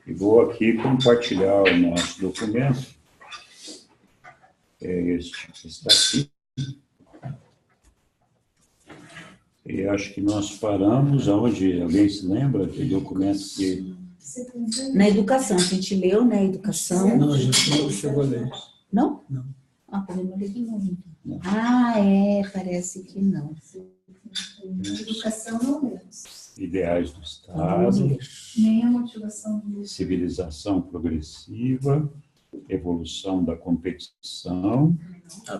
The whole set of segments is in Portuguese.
E vou aqui compartilhar o nosso documento. É este que está aqui. E acho que nós paramos onde, alguém se lembra que documento que... Na educação, a gente leu, né, educação. Não, a gente não chegou a ler. Não? Não. Ah, podemos ler de novo. Não. Ah, parece que não. Educação não lemos. Ideais do Estado, Nem a motivação do civilização progressiva, evolução da competição,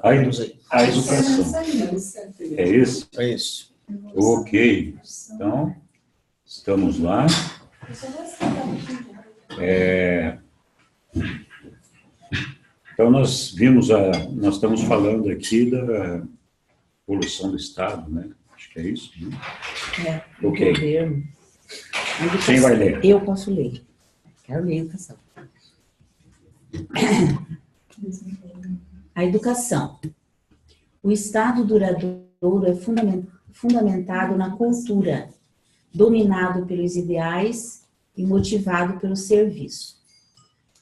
a educação. É isso? É isso. Ok. Então, estamos lá. Então, nós estamos falando aqui da evolução do Estado, né? Acho que é isso, né? Ok. Governo. Quem vai ler? Eu posso ler. Quero ler a educação. A educação. O Estado duradouro é fundamentado na cultura, dominado pelos ideais e motivado pelo serviço.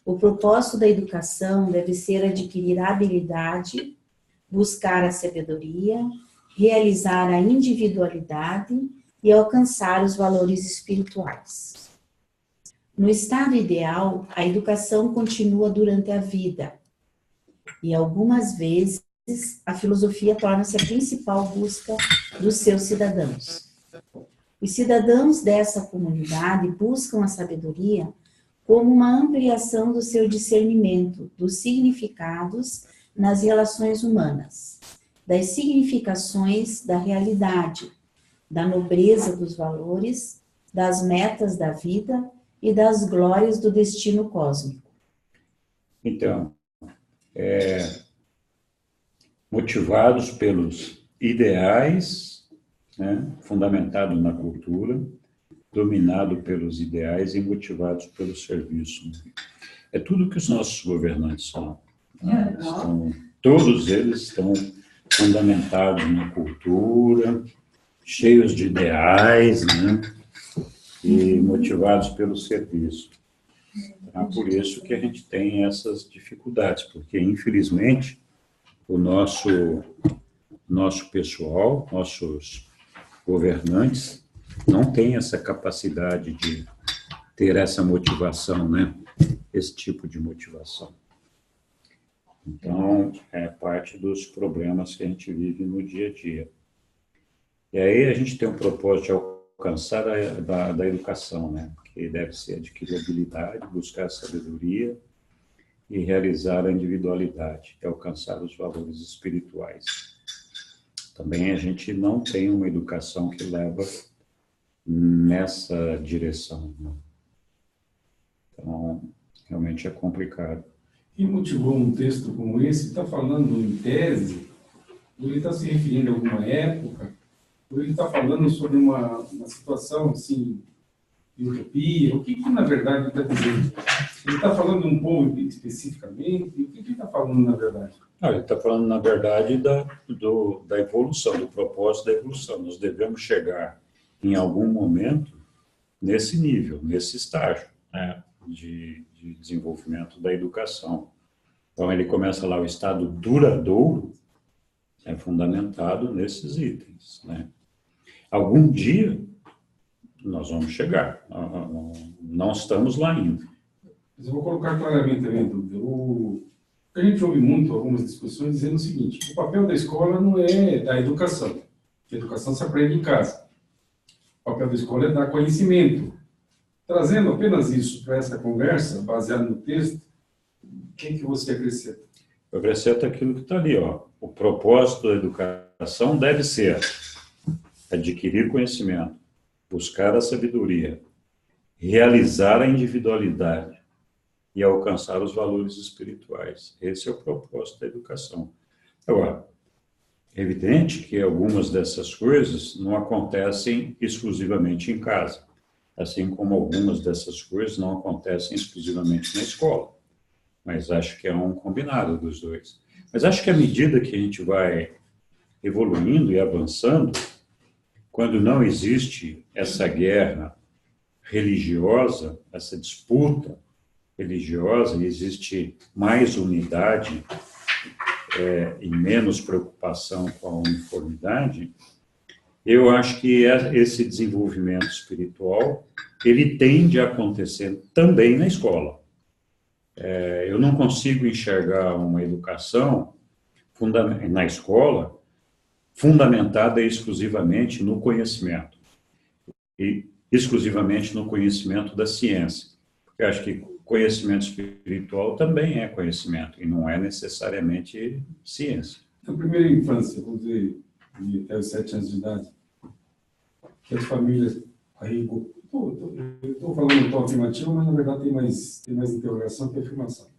O propósito da educação deve ser adquirir a habilidade, buscar a sabedoria, realizar a individualidade e alcançar os valores espirituais. No estado ideal, a educação continua durante a vida e algumas vezes a filosofia torna-se a principal busca dos seus cidadãos. Os cidadãos dessa comunidade buscam a sabedoria como uma ampliação do seu discernimento dos significados nas relações humanas, das significações da realidade, da nobreza dos valores, das metas da vida e das glórias do destino cósmico. Então, motivados pelos ideais, né, fundamentado na cultura, dominado pelos ideais e motivados pelo serviço. É tudo que os nossos governantes são. Né? Todos eles estão fundamentados na cultura, cheios de ideais, né? E motivados pelo serviço. Então, por isso que a gente tem essas dificuldades, porque, infelizmente, o nosso pessoal, nossos governantes, não tem essa capacidade de ter essa motivação, né? Esse tipo de motivação. Então, é parte dos problemas que a gente vive no dia a dia. E aí a gente tem um propósito de alcançar da educação, né? Que deve ser adquirir habilidade, buscar sabedoria e realizar a individualidade, e alcançar os valores espirituais. Também a gente não tem uma educação que leva nessa direção, né? Então, realmente é complicado. Quem motivou um texto como esse está falando em tese, ou ele está se referindo a alguma época, ou ele está falando sobre uma situação assim, de utopia, o que na verdade ele está dizendo? Ele está falando de um povo especificamente? O que ele está falando na verdade? Ele está falando, na verdade, da evolução, do propósito da evolução. Nós devemos chegar, em algum momento, nesse nível, nesse estágio, né, de desenvolvimento da educação. Então, ele começa lá, o estado duradouro é fundamentado nesses itens, né? Algum dia, nós vamos chegar. Não estamos lá ainda. Mas eu vou colocar claramente também, dúvida. A gente ouve muito algumas discussões dizendo o seguinte: o papel da escola não é da educação. A educação se aprende em casa. O papel da escola é dar conhecimento. Trazendo apenas isso para essa conversa, baseado no texto, o que você acrescenta? Eu acrescento aquilo que está ali, ó. O propósito da educação deve ser adquirir conhecimento, buscar a sabedoria, realizar a individualidade e alcançar os valores espirituais. Esse é o propósito da educação. Agora, é evidente que algumas dessas coisas não acontecem exclusivamente em casa, assim como algumas dessas coisas não acontecem exclusivamente na escola. Mas acho que é um combinado dos dois. Mas acho que à medida que a gente vai evoluindo e avançando, quando não existe essa guerra religiosa, essa disputa religiosa, existe mais unidade e menos preocupação com a uniformidade, eu acho que esse desenvolvimento espiritual, ele tende a acontecer também na escola. Eu não consigo enxergar uma educação na escola fundamentada exclusivamente no conhecimento, e exclusivamente no conhecimento da ciência, porque eu acho que conhecimento espiritual também é conhecimento, e não é necessariamente ciência. Na primeira infância, vamos dizer, até os 7 anos de idade, que as famílias, aí, eu estou falando um tom afirmativo, mas na verdade tem mais interrogação que afirmação.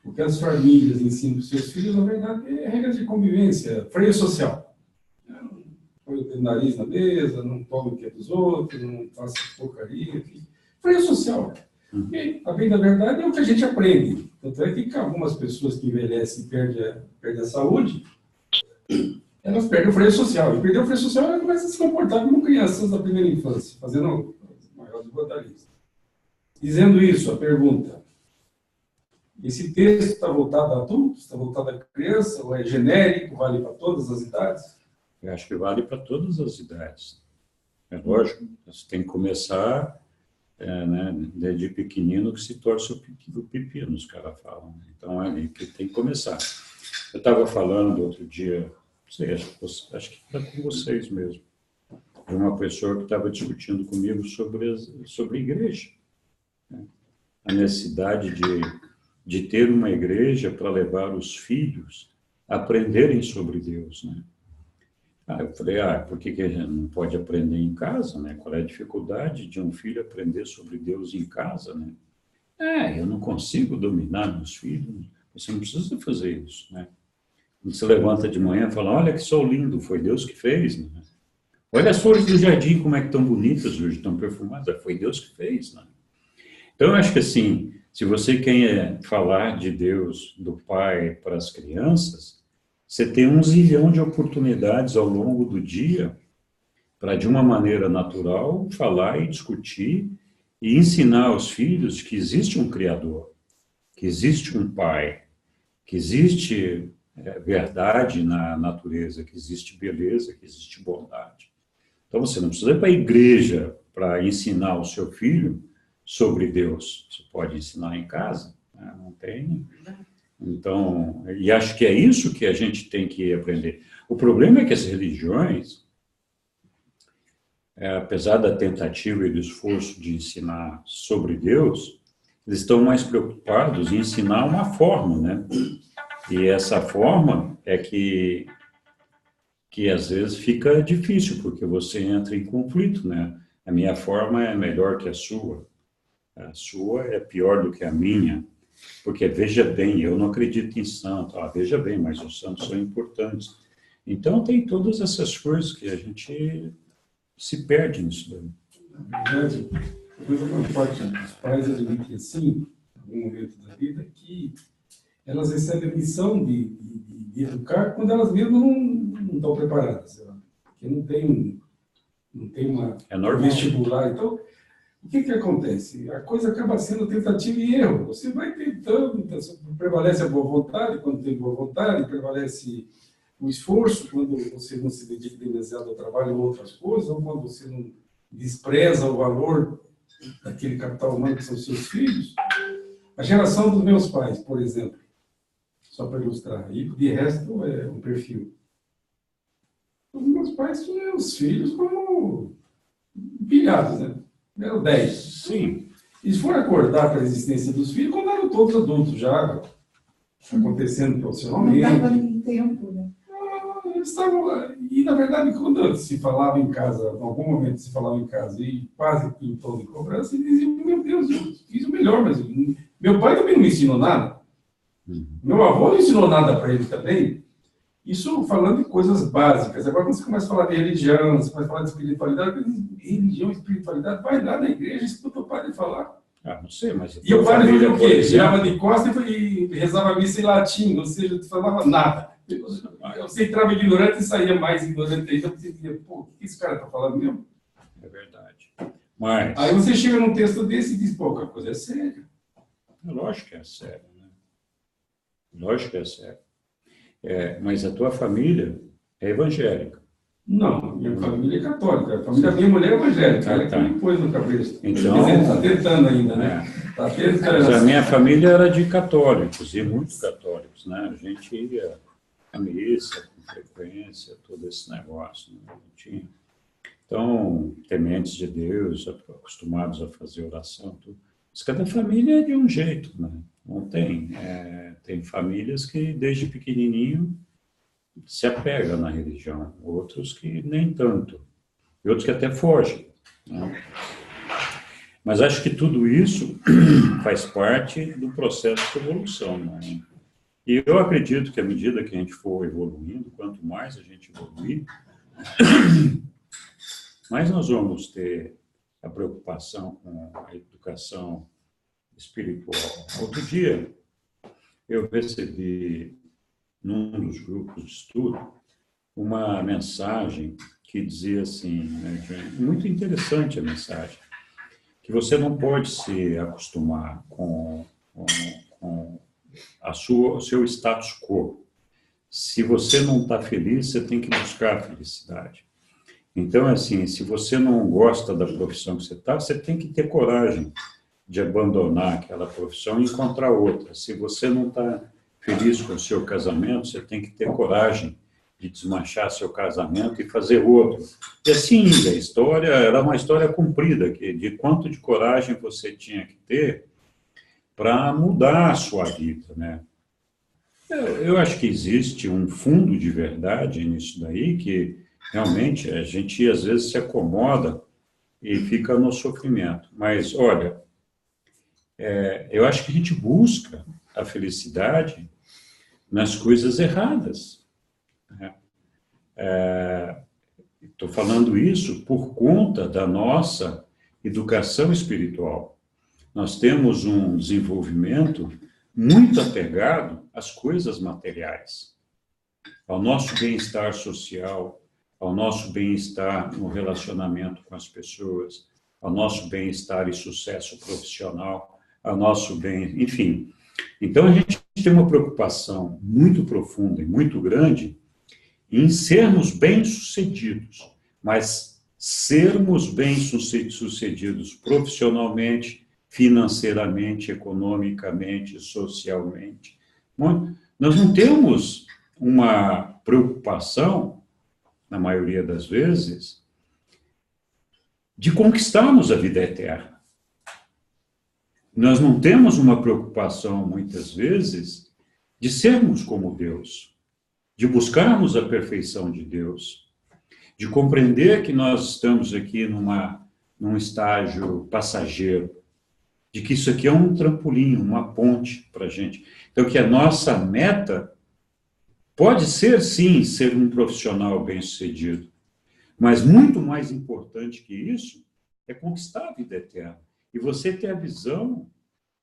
O que as famílias ensinam para os seus filhos, na verdade, é regras de convivência, freio social. Não põe o nariz na mesa, não tome o que é dos outros, não faça porcaria. Freio social. E, a bem da verdade, é o que a gente aprende. Tanto é que algumas pessoas que envelhecem e perdem a saúde, elas perdem o freio social. E perder o freio social, ela começa a se comportar como crianças da primeira infância, fazendo as maiores brutalistas. Dizendo isso, a pergunta: esse texto está voltado a adultos, está voltado a criança, ou é genérico, vale para todas as idades? Eu acho que vale para todas as idades. É lógico, você tem que começar desde pequenino que se torce o pepino, os caras falam. Então é ali que tem que começar. Eu estava falando outro dia, não sei, acho que era com vocês mesmo, de uma pessoa que estava discutindo comigo sobre igreja. A necessidade de ter uma igreja para levar os filhos a aprenderem sobre Deus, né? Eu falei, por que a gente não pode aprender em casa, né? Qual é a dificuldade de um filho aprender sobre Deus em casa, né? Eu não consigo dominar meus filhos. Você não precisa fazer isso, né? Quando você levanta de manhã e fala, olha que sol lindo, foi Deus que fez, né? Olha as flores do jardim, como é que estão bonitas hoje, estão perfumadas, foi Deus que fez, né? Então, eu acho que assim, se você quer falar de Deus, do Pai para as crianças, você tem 1 zilhão de oportunidades ao longo do dia para, de uma maneira natural, falar e discutir e ensinar aos filhos que existe um Criador, que existe um Pai, que existe verdade na natureza, que existe beleza, que existe bondade. Então, você não precisa ir para a igreja para ensinar o seu filho sobre Deus. Você pode ensinar em casa, né? Não tem... Então, e acho que é isso que a gente tem que aprender. O problema é que as religiões, apesar da tentativa e do esforço de ensinar sobre Deus, eles estão mais preocupados em ensinar uma forma, né? E essa forma é que às vezes fica difícil, porque você entra em conflito, né? A minha forma é melhor que a sua é pior do que a minha. Porque, veja bem, eu não acredito em santo. Veja bem, mas os santos são importantes. Então, tem todas essas coisas que a gente se perde nisso daí. Na verdade, a coisa mais forte dos pais admitem assim, em algum momento da vida, que elas recebem a missão de educar quando elas mesmas não estão preparadas. Porque não tem uma vestibular. Então, o que acontece? A coisa acaba sendo tentativa e erro. Você vai tentando, prevalece a boa vontade, quando tem boa vontade, prevalece o esforço, quando você não se dedica demasiado ao trabalho ou outras coisas, ou quando você não despreza o valor daquele capital humano que são seus filhos. A geração dos meus pais, por exemplo, só para ilustrar, e de resto é um perfil. Os meus pais tinham os filhos como pilhados, né? Eram 10. Sim. Eles foram acordar para a existência dos filhos quando eram todos adultos, já acontecendo profissionalmente. Não dava nem tempo, né? Eles estavam lá. E, na verdade, quando se falava em casa, em algum momento se falava em casa, e quase em tom de cobrança, eles diziam, meu Deus, eu fiz o melhor, mas meu pai também não me ensinou nada. Meu avô não ensinou nada para ele também. Isso falando de coisas básicas. Agora, quando você começa a falar de religião, você começa a falar de espiritualidade, religião e espiritualidade, vai lá na igreja, escuta o padre falar. Não sei, mas... E o padre fazia o quê? Girava de costas e rezava a missa em latim, ou seja, não falava nada. Você entrava ignorante e saía mais ignorante ainda, porque você dizia, pô, o que esse cara está falando mesmo? É verdade. Mas, Aí você chega num texto desse e diz, pô, a coisa é séria. lógico que é sério, né? Lógico que é sério. Mas a tua família é evangélica. Não, minha família é católica. A família da minha mulher é evangélica. Ela que me pôs no cabeça. Então, está tentando ainda, né? Está tentando. Mas a minha família era de católicos, e muito católicos, né? A gente ia à missa com frequência, todo esse negócio, né? Tinha. Então, tementes de Deus, acostumados a fazer oração, tudo. Mas cada família é de um jeito, né? Não tem. Tem famílias que, desde pequenininho, se apegam na religião, outros que nem tanto, e outros que até fogem, né? Mas acho que tudo isso faz parte do processo de evolução, né? E eu acredito que à medida que a gente for evoluindo, quanto mais a gente evoluir, mais nós vamos ter a preocupação com a educação espiritual. Outro dia, eu recebi, num dos grupos de estudo, uma mensagem que dizia assim, né, muito interessante a mensagem, que você não pode se acostumar com o seu status quo. Se você não está feliz, você tem que buscar a felicidade. Então, assim, se você não gosta da profissão que você está, você tem que ter coragem de abandonar aquela profissão e encontrar outra. Se você não está feliz com o seu casamento, você tem que ter coragem de desmanchar seu casamento e fazer outro. E assim, a história era uma história comprida, de quanto de coragem você tinha que ter para mudar a sua vida, né? Eu acho que existe um fundo de verdade nisso daí, que realmente a gente às vezes se acomoda e fica no sofrimento. Mas, olha, eu acho que a gente busca a felicidade nas coisas erradas, né? Estou falando isso por conta da nossa educação espiritual. Nós temos um desenvolvimento muito apegado às coisas materiais, ao nosso bem-estar social, ao nosso bem-estar no relacionamento com as pessoas, ao nosso bem-estar e sucesso profissional, ao nosso bem, enfim. Então, a gente tem uma preocupação muito profunda e muito grande em sermos bem-sucedidos, mas sermos bem-sucedidos profissionalmente, financeiramente, economicamente, socialmente. Nós não temos uma preocupação, na maioria das vezes, de conquistarmos a vida eterna. Nós não temos uma preocupação, muitas vezes, de sermos como Deus, de buscarmos a perfeição de Deus, de compreender que nós estamos aqui num estágio passageiro, de que isso aqui é um trampolim, uma ponte para a gente. Então, que a nossa meta pode ser, sim, ser um profissional bem-sucedido, mas muito mais importante que isso é conquistar a vida eterna. E você ter a visão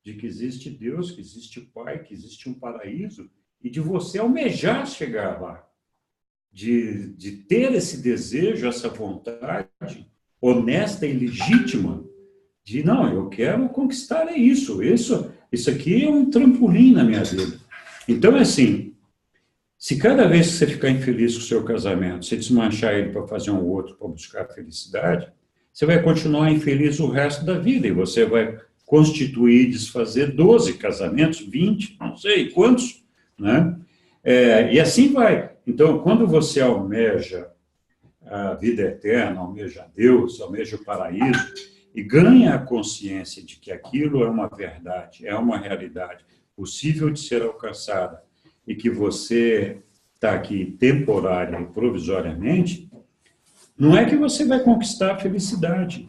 de que existe Deus, que existe o Pai, que existe um paraíso, e de você almejar chegar lá, de ter esse desejo, essa vontade honesta e legítima, de, não, eu quero conquistar isso aqui é um trampolim na minha vida. Então, é assim, se cada vez que você ficar infeliz com o seu casamento, você desmanchar ele para fazer um outro, para buscar a felicidade, você vai continuar infeliz o resto da vida, e você vai constituir e desfazer 12 casamentos, 20, não sei quantos, né? E assim vai. Então, quando você almeja a vida eterna, almeja Deus, almeja o paraíso, e ganha a consciência de que aquilo é uma verdade, é uma realidade possível de ser alcançada, e que você está aqui temporária e provisoriamente, não é que você vai conquistar a felicidade,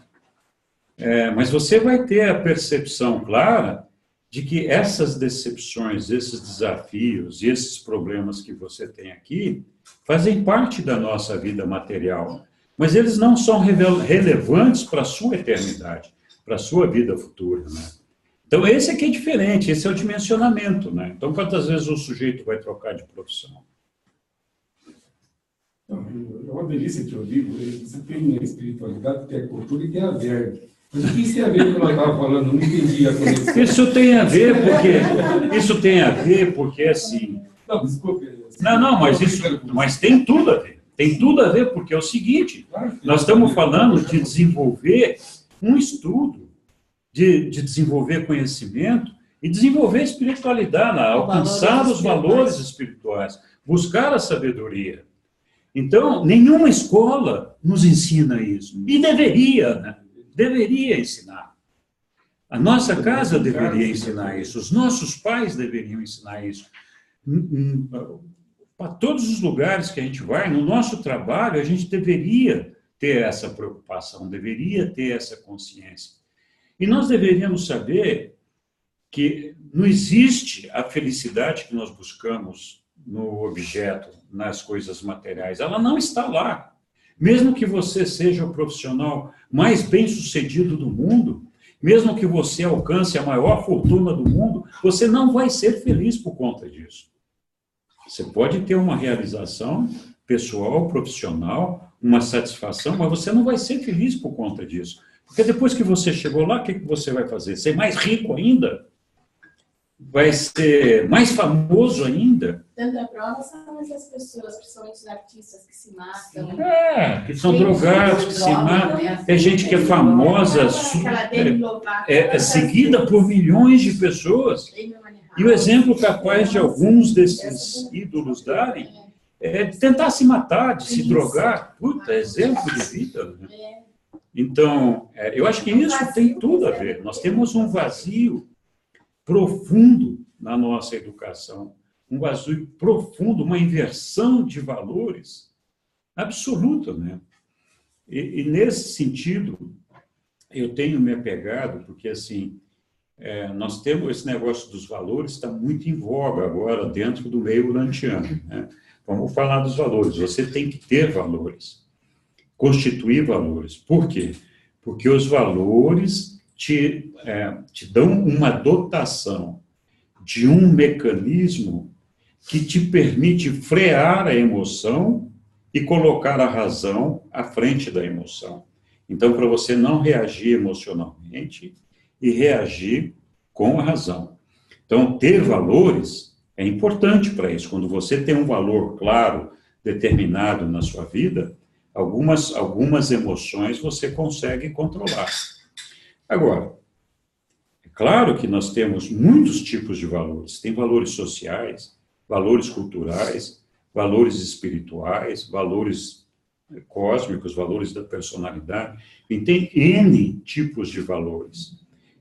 mas você vai ter a percepção clara de que essas decepções, esses desafios e esses problemas que você tem aqui fazem parte da nossa vida material, mas eles não são relevantes para a sua eternidade, para a sua vida futura, né? Então, esse aqui é diferente, esse é o dimensionamento, né? Então, quantas vezes o sujeito vai trocar de profissão? É uma delícia te ouvir. Você tem a espiritualidade, tem a cultura e tem a verve. Mas o que isso tem a ver com o que ela estava falando? Eu não entendi a conexão. Isso tem a ver porque assim... Não, desculpe. Não, mas tem tudo a ver. Tem tudo a ver, porque é o seguinte, nós estamos falando de desenvolver um estudo, de desenvolver conhecimento e desenvolver espiritualidade, alcançar os valores espirituais, buscar a sabedoria. Então, nenhuma escola nos ensina isso. E deveria, né? Deveria ensinar. A nossa casa deveria ensinar isso, os nossos pais deveriam ensinar isso. Para todos os lugares que a gente vai, no nosso trabalho, a gente deveria ter essa preocupação, deveria ter essa consciência. E nós deveríamos saber que não existe a felicidade que nós buscamos no objeto, nas coisas materiais. Ela não está lá. Mesmo que você seja o profissional mais bem-sucedido do mundo, mesmo que você alcance a maior fortuna do mundo, você não vai ser feliz por conta disso. Você pode ter uma realização pessoal, profissional, uma satisfação, mas você não vai ser feliz por conta disso. Porque depois que você chegou lá, o que você vai fazer? Ser mais rico ainda? Vai ser mais famoso ainda? Dentro da prova são essas pessoas, principalmente os artistas que se matam. Que são drogados, que se matam. É gente que é famosa, seguida por milhões de pessoas. E o exemplo capaz de alguns desses ídolos darem é de tentar se matar, de se drogar. Puta, exemplo de vida. Né? Então, eu acho que isso tem tudo a ver. Nós temos um vazio profundo na nossa educação, um vazio profundo, uma inversão de valores absoluta, né? E nesse sentido, eu tenho me apegado, porque assim, nós temos esse negócio dos valores, está muito em voga agora dentro do meio urantiano, né? Vamos falar dos valores. Você tem que ter valores, constituir valores. Por quê? Porque os valores te dão uma dotação de um mecanismo que te permite frear a emoção e colocar a razão à frente da emoção. Então, para você não reagir emocionalmente e reagir com a razão. Então, ter valores é importante para isso. Quando você tem um valor claro, determinado na sua vida, algumas emoções você consegue controlar. Agora, é claro que nós temos muitos tipos de valores. Tem valores sociais, valores culturais, valores espirituais, valores cósmicos, valores da personalidade. E tem N tipos de valores.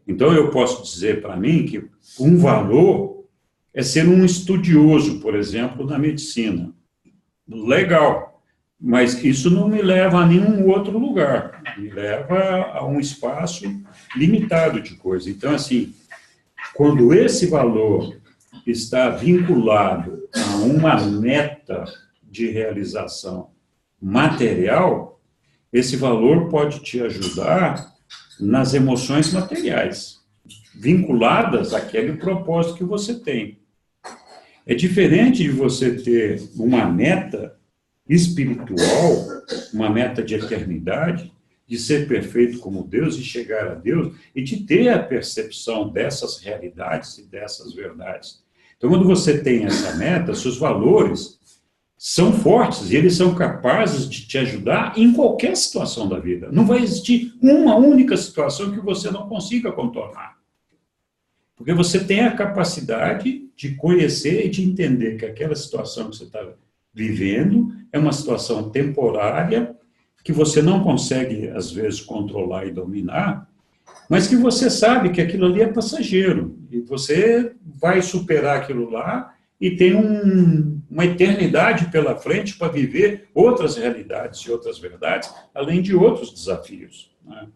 Então, eu posso dizer para mim que um valor é ser um estudioso, por exemplo, na medicina. Legal. Mas isso não me leva a nenhum outro lugar, me leva a um espaço limitado de coisa. Então, assim, quando esse valor está vinculado a uma meta de realização material, esse valor pode te ajudar nas emoções materiais, vinculadas àquele propósito que você tem. É diferente de você ter uma meta espiritual, uma meta de eternidade, de ser perfeito como Deus e chegar a Deus, e de ter a percepção dessas realidades e dessas verdades. Então, quando você tem essa meta, seus valores são fortes e eles são capazes de te ajudar em qualquer situação da vida. Não vai existir uma única situação que você não consiga contornar. Porque você tem a capacidade de conhecer e de entender que aquela situação que você está vivendo é uma situação temporária, que você não consegue, às vezes, controlar e dominar, mas que você sabe que aquilo ali é passageiro, e você vai superar aquilo lá e tem uma eternidade pela frente para viver outras realidades e outras verdades, além de outros desafios, né?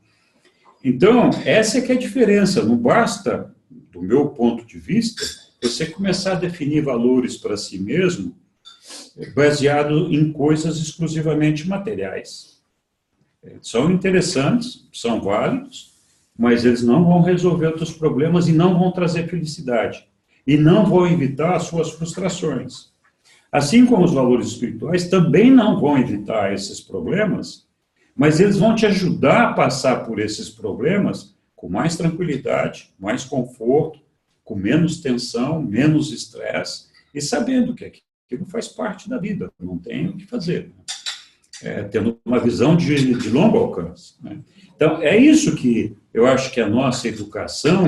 Então, essa é que é a diferença. Não basta, do meu ponto de vista, você começar a definir valores para si mesmo baseado em coisas exclusivamente materiais. São interessantes, são válidos, mas eles não vão resolver outros problemas e não vão trazer felicidade. E não vão evitar as suas frustrações. Assim como os valores espirituais também não vão evitar esses problemas, mas eles vão te ajudar a passar por esses problemas com mais tranquilidade, mais conforto, com menos tensão, menos estresse, e sabendo que aquilo faz parte da vida, não tem o que fazer. Tendo uma visão de longo alcance. Né? Então, é isso que eu acho que a nossa educação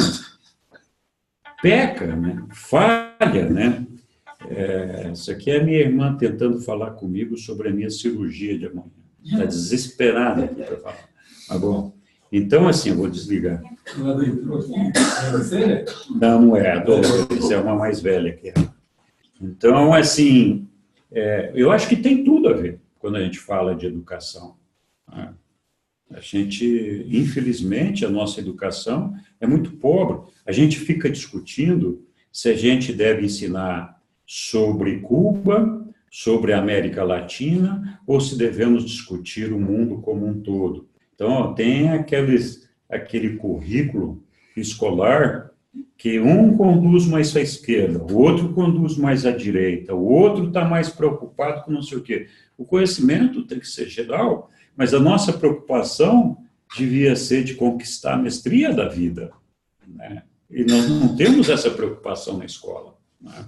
peca, né? Falha, né? Isso aqui é a minha irmã tentando falar comigo sobre a minha cirurgia de amanhã. Está desesperada aqui para falar. Tá bom. Então, assim, eu vou desligar. Não, não é. A Dolores é uma mais velha que ela. Então, assim, eu acho que tem tudo a ver quando a gente fala de educação. Né? A gente, infelizmente, a nossa educação é muito pobre. A gente fica discutindo se a gente deve ensinar sobre Cuba, sobre a América Latina, ou se devemos discutir o mundo como um todo. Então, tem aquele currículo escolar que um conduz mais à esquerda, o outro conduz mais à direita, o outro está mais preocupado com não sei o quê. O conhecimento tem que ser geral, mas a nossa preocupação devia ser de conquistar a mestria da vida. Né? E nós não temos essa preocupação na escola. Né?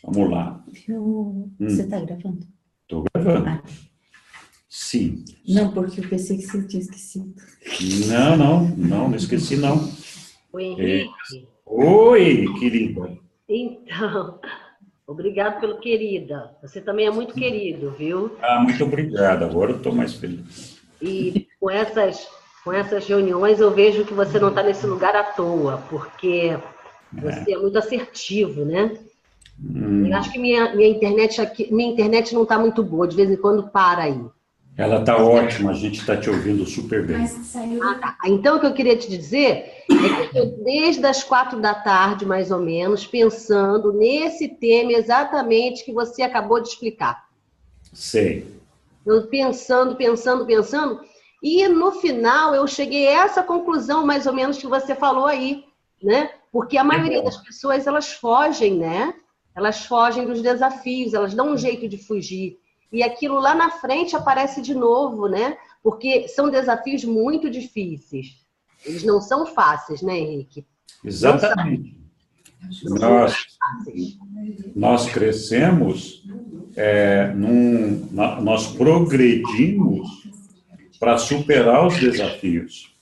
Vamos lá. Você está gravando? Estou gravando. Sim. Não, porque eu pensei que você tinha esquecido. Não esqueci, não. O Henrique. Oi, querida. Então, obrigado pelo querida. Você também é muito querido, viu? Muito obrigado. Agora eu estou mais feliz. E com essas reuniões eu vejo que você não está nesse lugar à toa, porque você é muito assertivo, né? Eu acho que minha internet não está muito boa, de vez em quando para aí. Ela está ótima, a gente está te ouvindo super bem. Tá. Então, o que eu queria te dizer é que eu, desde as 4 da tarde, mais ou menos, pensando nesse tema exatamente que você acabou de explicar. Sei. Eu pensando, e no final eu cheguei a essa conclusão, mais ou menos, que você falou aí, né? Porque a maioria das pessoas, elas fogem, né? Elas fogem dos desafios, elas dão um jeito de fugir. E aquilo lá na frente aparece de novo, né? Porque são desafios muito difíceis. Eles não são fáceis, né, Henrique? Exatamente. Nós crescemos, nós progredimos para superar os desafios.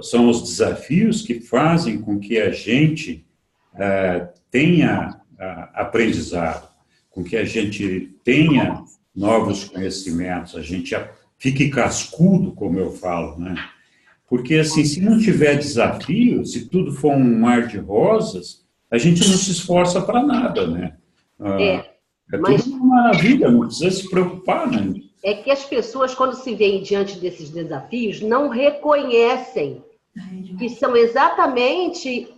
São os desafios que fazem com que a gente tenha aprendizado, com que a gente tenha novos conhecimentos, a gente fique cascudo, como eu falo, né? Porque, assim, se não tiver desafio, se tudo for um mar de rosas, a gente não se esforça para nada, né? Tudo uma maravilha, não precisa se preocupar, né? É que as pessoas, quando se veem diante desses desafios, não reconhecem que são exatamente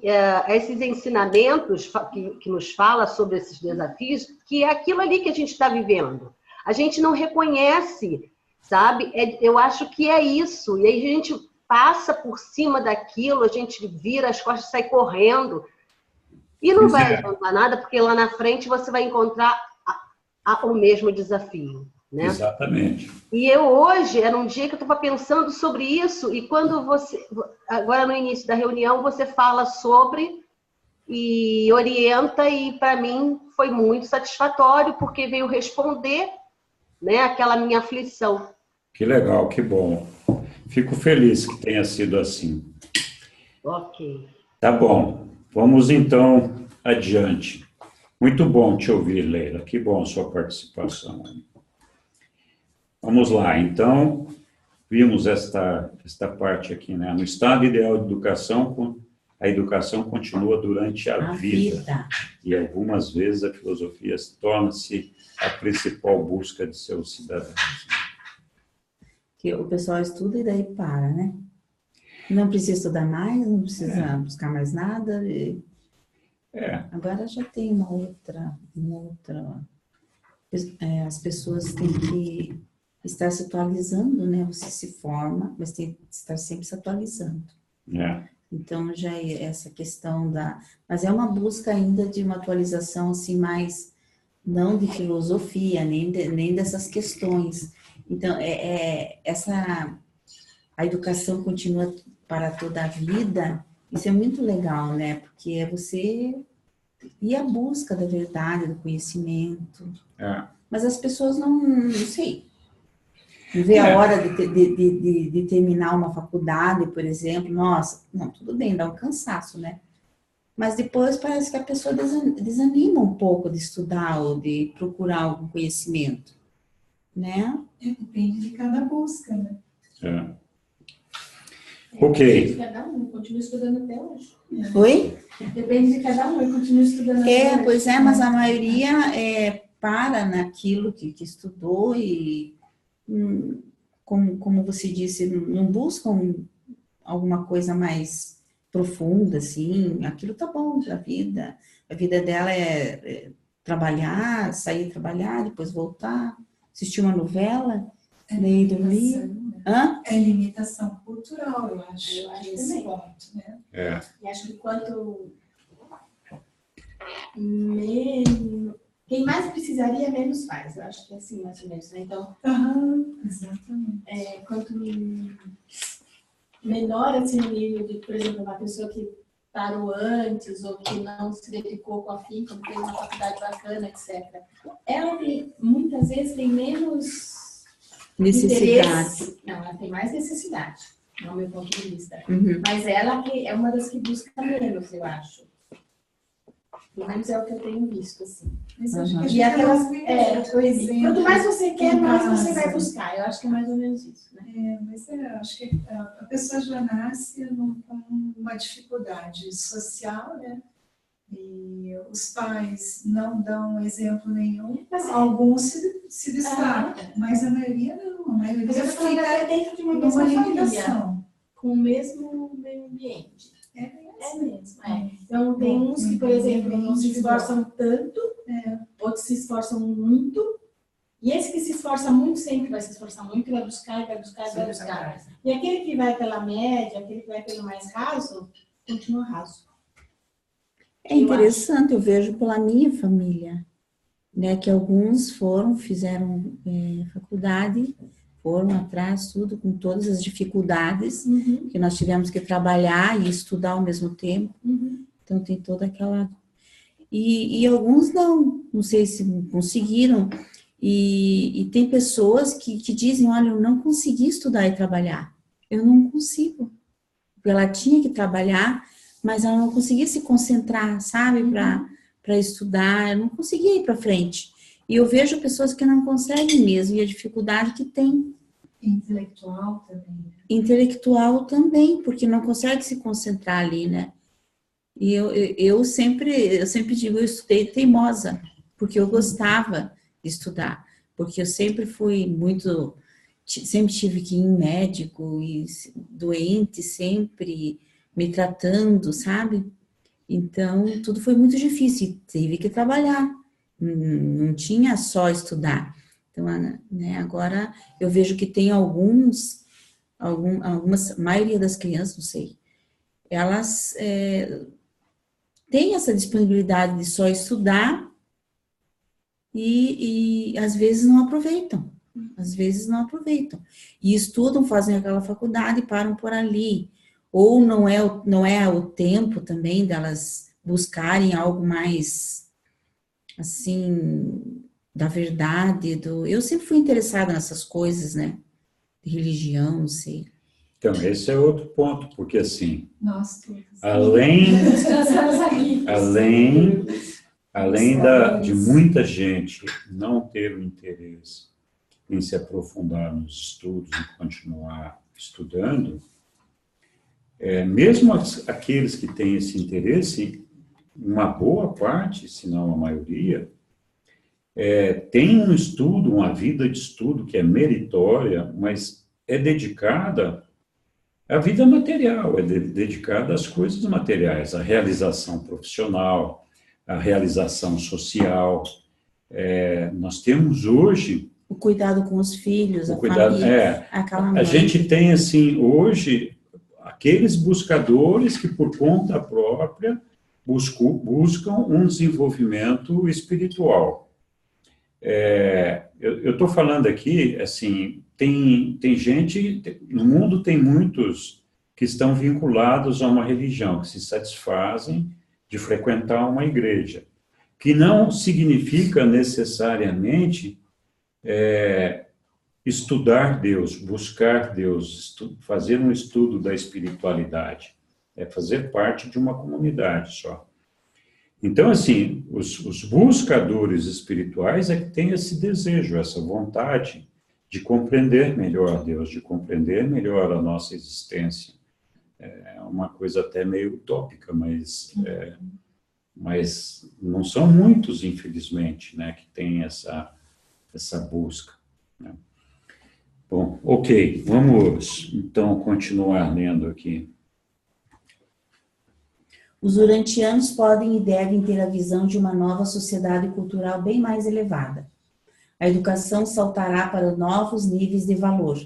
esses ensinamentos que nos fala sobre esses desafios, que é aquilo ali que a gente está vivendo. A gente não reconhece, sabe? Eu acho que é isso. E aí a gente passa por cima daquilo, a gente vira as costas e sai correndo. E não vai adiantar nada, porque lá na frente você vai encontrar o mesmo desafio. Né? Exatamente. E eu hoje, era um dia que eu estava pensando sobre isso, e quando você, agora no início da reunião, você fala sobre e orienta, e para mim foi muito satisfatório, porque veio responder, né, aquela minha aflição. Que legal, que bom. Fico feliz que tenha sido assim. Ok. Tá bom, vamos então adiante. Muito bom te ouvir, Leila, que bom a sua participação. Vamos lá, então, vimos esta parte aqui, né? No estado ideal de educação, a educação continua durante a vida. E algumas vezes a filosofia torna-se a principal busca de seus cidadãos. Que o pessoal estuda e daí para, né? Não precisa estudar mais, não precisa buscar mais nada. Agora já tem uma outra. As pessoas têm que estar se atualizando, né? Você se forma, mas tem que estar sempre se atualizando. Então, já é essa questão da... Mas é uma busca ainda de uma atualização, assim, mais... Não de filosofia, nem dessas questões. Então, a educação continua para toda a vida, isso é muito legal, né? Porque é você ir à busca da verdade, do conhecimento. Mas as pessoas não sei, não vê a hora de terminar uma faculdade, por exemplo. Nossa, não, tudo bem, dá um cansaço, né? Mas depois parece que a pessoa desanima um pouco de estudar ou de procurar algum conhecimento, né? Depende de cada busca, né? Ok. Depende de cada um, continua estudando até hoje. Oi? Depende de cada um, eu continuo estudando até hoje. Pois é, mas a maioria para naquilo que estudou e, como você disse, não buscam alguma coisa mais profunda, assim. Aquilo tá bom para a vida. A vida dela é trabalhar, sair trabalhar, depois voltar, assistir uma novela, ler e dormir. Hã? É limitação cultural, eu acho. Eu acho que esse também. ponto, né? E acho que quanto menos... Quem mais precisaria, menos faz. Eu acho que é assim, mais ou menos, né? Então, Exatamente. quanto menor assim, o nível de, por exemplo, uma pessoa que parou antes ou que não se dedicou com afinco, não fez uma faculdade bacana, etc. Ela muitas vezes tem menos Necessidade. interesse. Não, ela tem mais necessidade, no meu ponto de vista. Uhum. Mas ela que é uma das que busca menos, eu acho. Pelo menos é o que eu tenho visto, assim. Mas eu acho que a Uhum. gente E aquelas, por exemplo, quanto mais você quer, em mais você casa. vai buscar. Eu acho que é mais ou menos isso, né? Mas eu acho que a pessoa já nasce com uma dificuldade social, né? E os pais não dão exemplo nenhum. Alguns se destacam, mas a maioria não. A maioria Mas eu tô falando fica até dentro de uma numa mesma família, limitação. com o mesmo meio ambiente. É mesmo. Então, tem uns que, por exemplo, não se esforçam tanto, outros se esforçam muito, e esse que se esforça muito sempre vai se esforçar muito, vai buscar, vai buscar, vai buscar. E aquele que vai pela média, aquele que vai pelo mais raso, continua raso. É interessante, eu vejo pela minha família, né, que alguns fizeram faculdade, foram atrás, tudo, com todas as dificuldades, que nós tivemos que trabalhar e estudar ao mesmo tempo. Então, tem toda aquela... E alguns não sei se conseguiram. E tem pessoas que dizem, olha, eu não consegui estudar e trabalhar. Eu não consigo. Ela tinha que trabalhar, mas ela não conseguia se concentrar, sabe, para estudar. Eu não conseguia ir para frente. E eu vejo pessoas que não conseguem mesmo, e a dificuldade que tem. Intelectual também. Intelectual também, porque não consegue se concentrar ali, né? E eu sempre digo, eu estudei teimosa, porque eu gostava de estudar, porque eu sempre fui sempre tive que ir em médico, e doente, sempre me tratando, sabe? Então, tudo foi muito difícil, tive que trabalhar, não tinha só estudar. Então, né, agora eu vejo que tem algumas, maioria das crianças, não sei, elas têm essa disponibilidade de só estudar e às vezes não aproveitam. Às vezes não aproveitam. E estudam, fazem aquela faculdade e param por ali. Ou não é o tempo também delas buscarem algo mais, assim, da verdade. Eu sempre fui interessada nessas coisas, né? De religião, não sei. Então, esse é outro ponto, porque assim, Nós todos. além de muita gente não ter o interesse em se aprofundar nos estudos e continuar estudando, mesmo aqueles que têm esse interesse, uma boa parte, se não a maioria, tem um estudo, uma vida de estudo que é meritória, mas é dedicada à vida material, é dedicada às coisas materiais, à realização profissional, à realização social. Nós temos hoje... O cuidado com os filhos, a cuidado, família, aquela mãe. A gente tem, assim, hoje, aqueles buscadores que, por conta própria, buscam um desenvolvimento espiritual. eu estou falando aqui, assim, tem gente, no mundo tem muitos que estão vinculados a uma religião, que se satisfazem de frequentar uma igreja, que não significa necessariamente estudar Deus, buscar Deus, fazer um estudo da espiritualidade, é fazer parte de uma comunidade só. Então, assim, os buscadores espirituais é que têm esse desejo, essa vontade de compreender melhor Deus, de compreender melhor a nossa existência. É uma coisa até meio utópica, mas não são muitos, infelizmente, né, que têm essa busca, né? Bom, ok, vamos então continuar lendo aqui. Os urantianos podem e devem ter a visão de uma nova sociedade cultural bem mais elevada. A educação saltará para novos níveis de valor,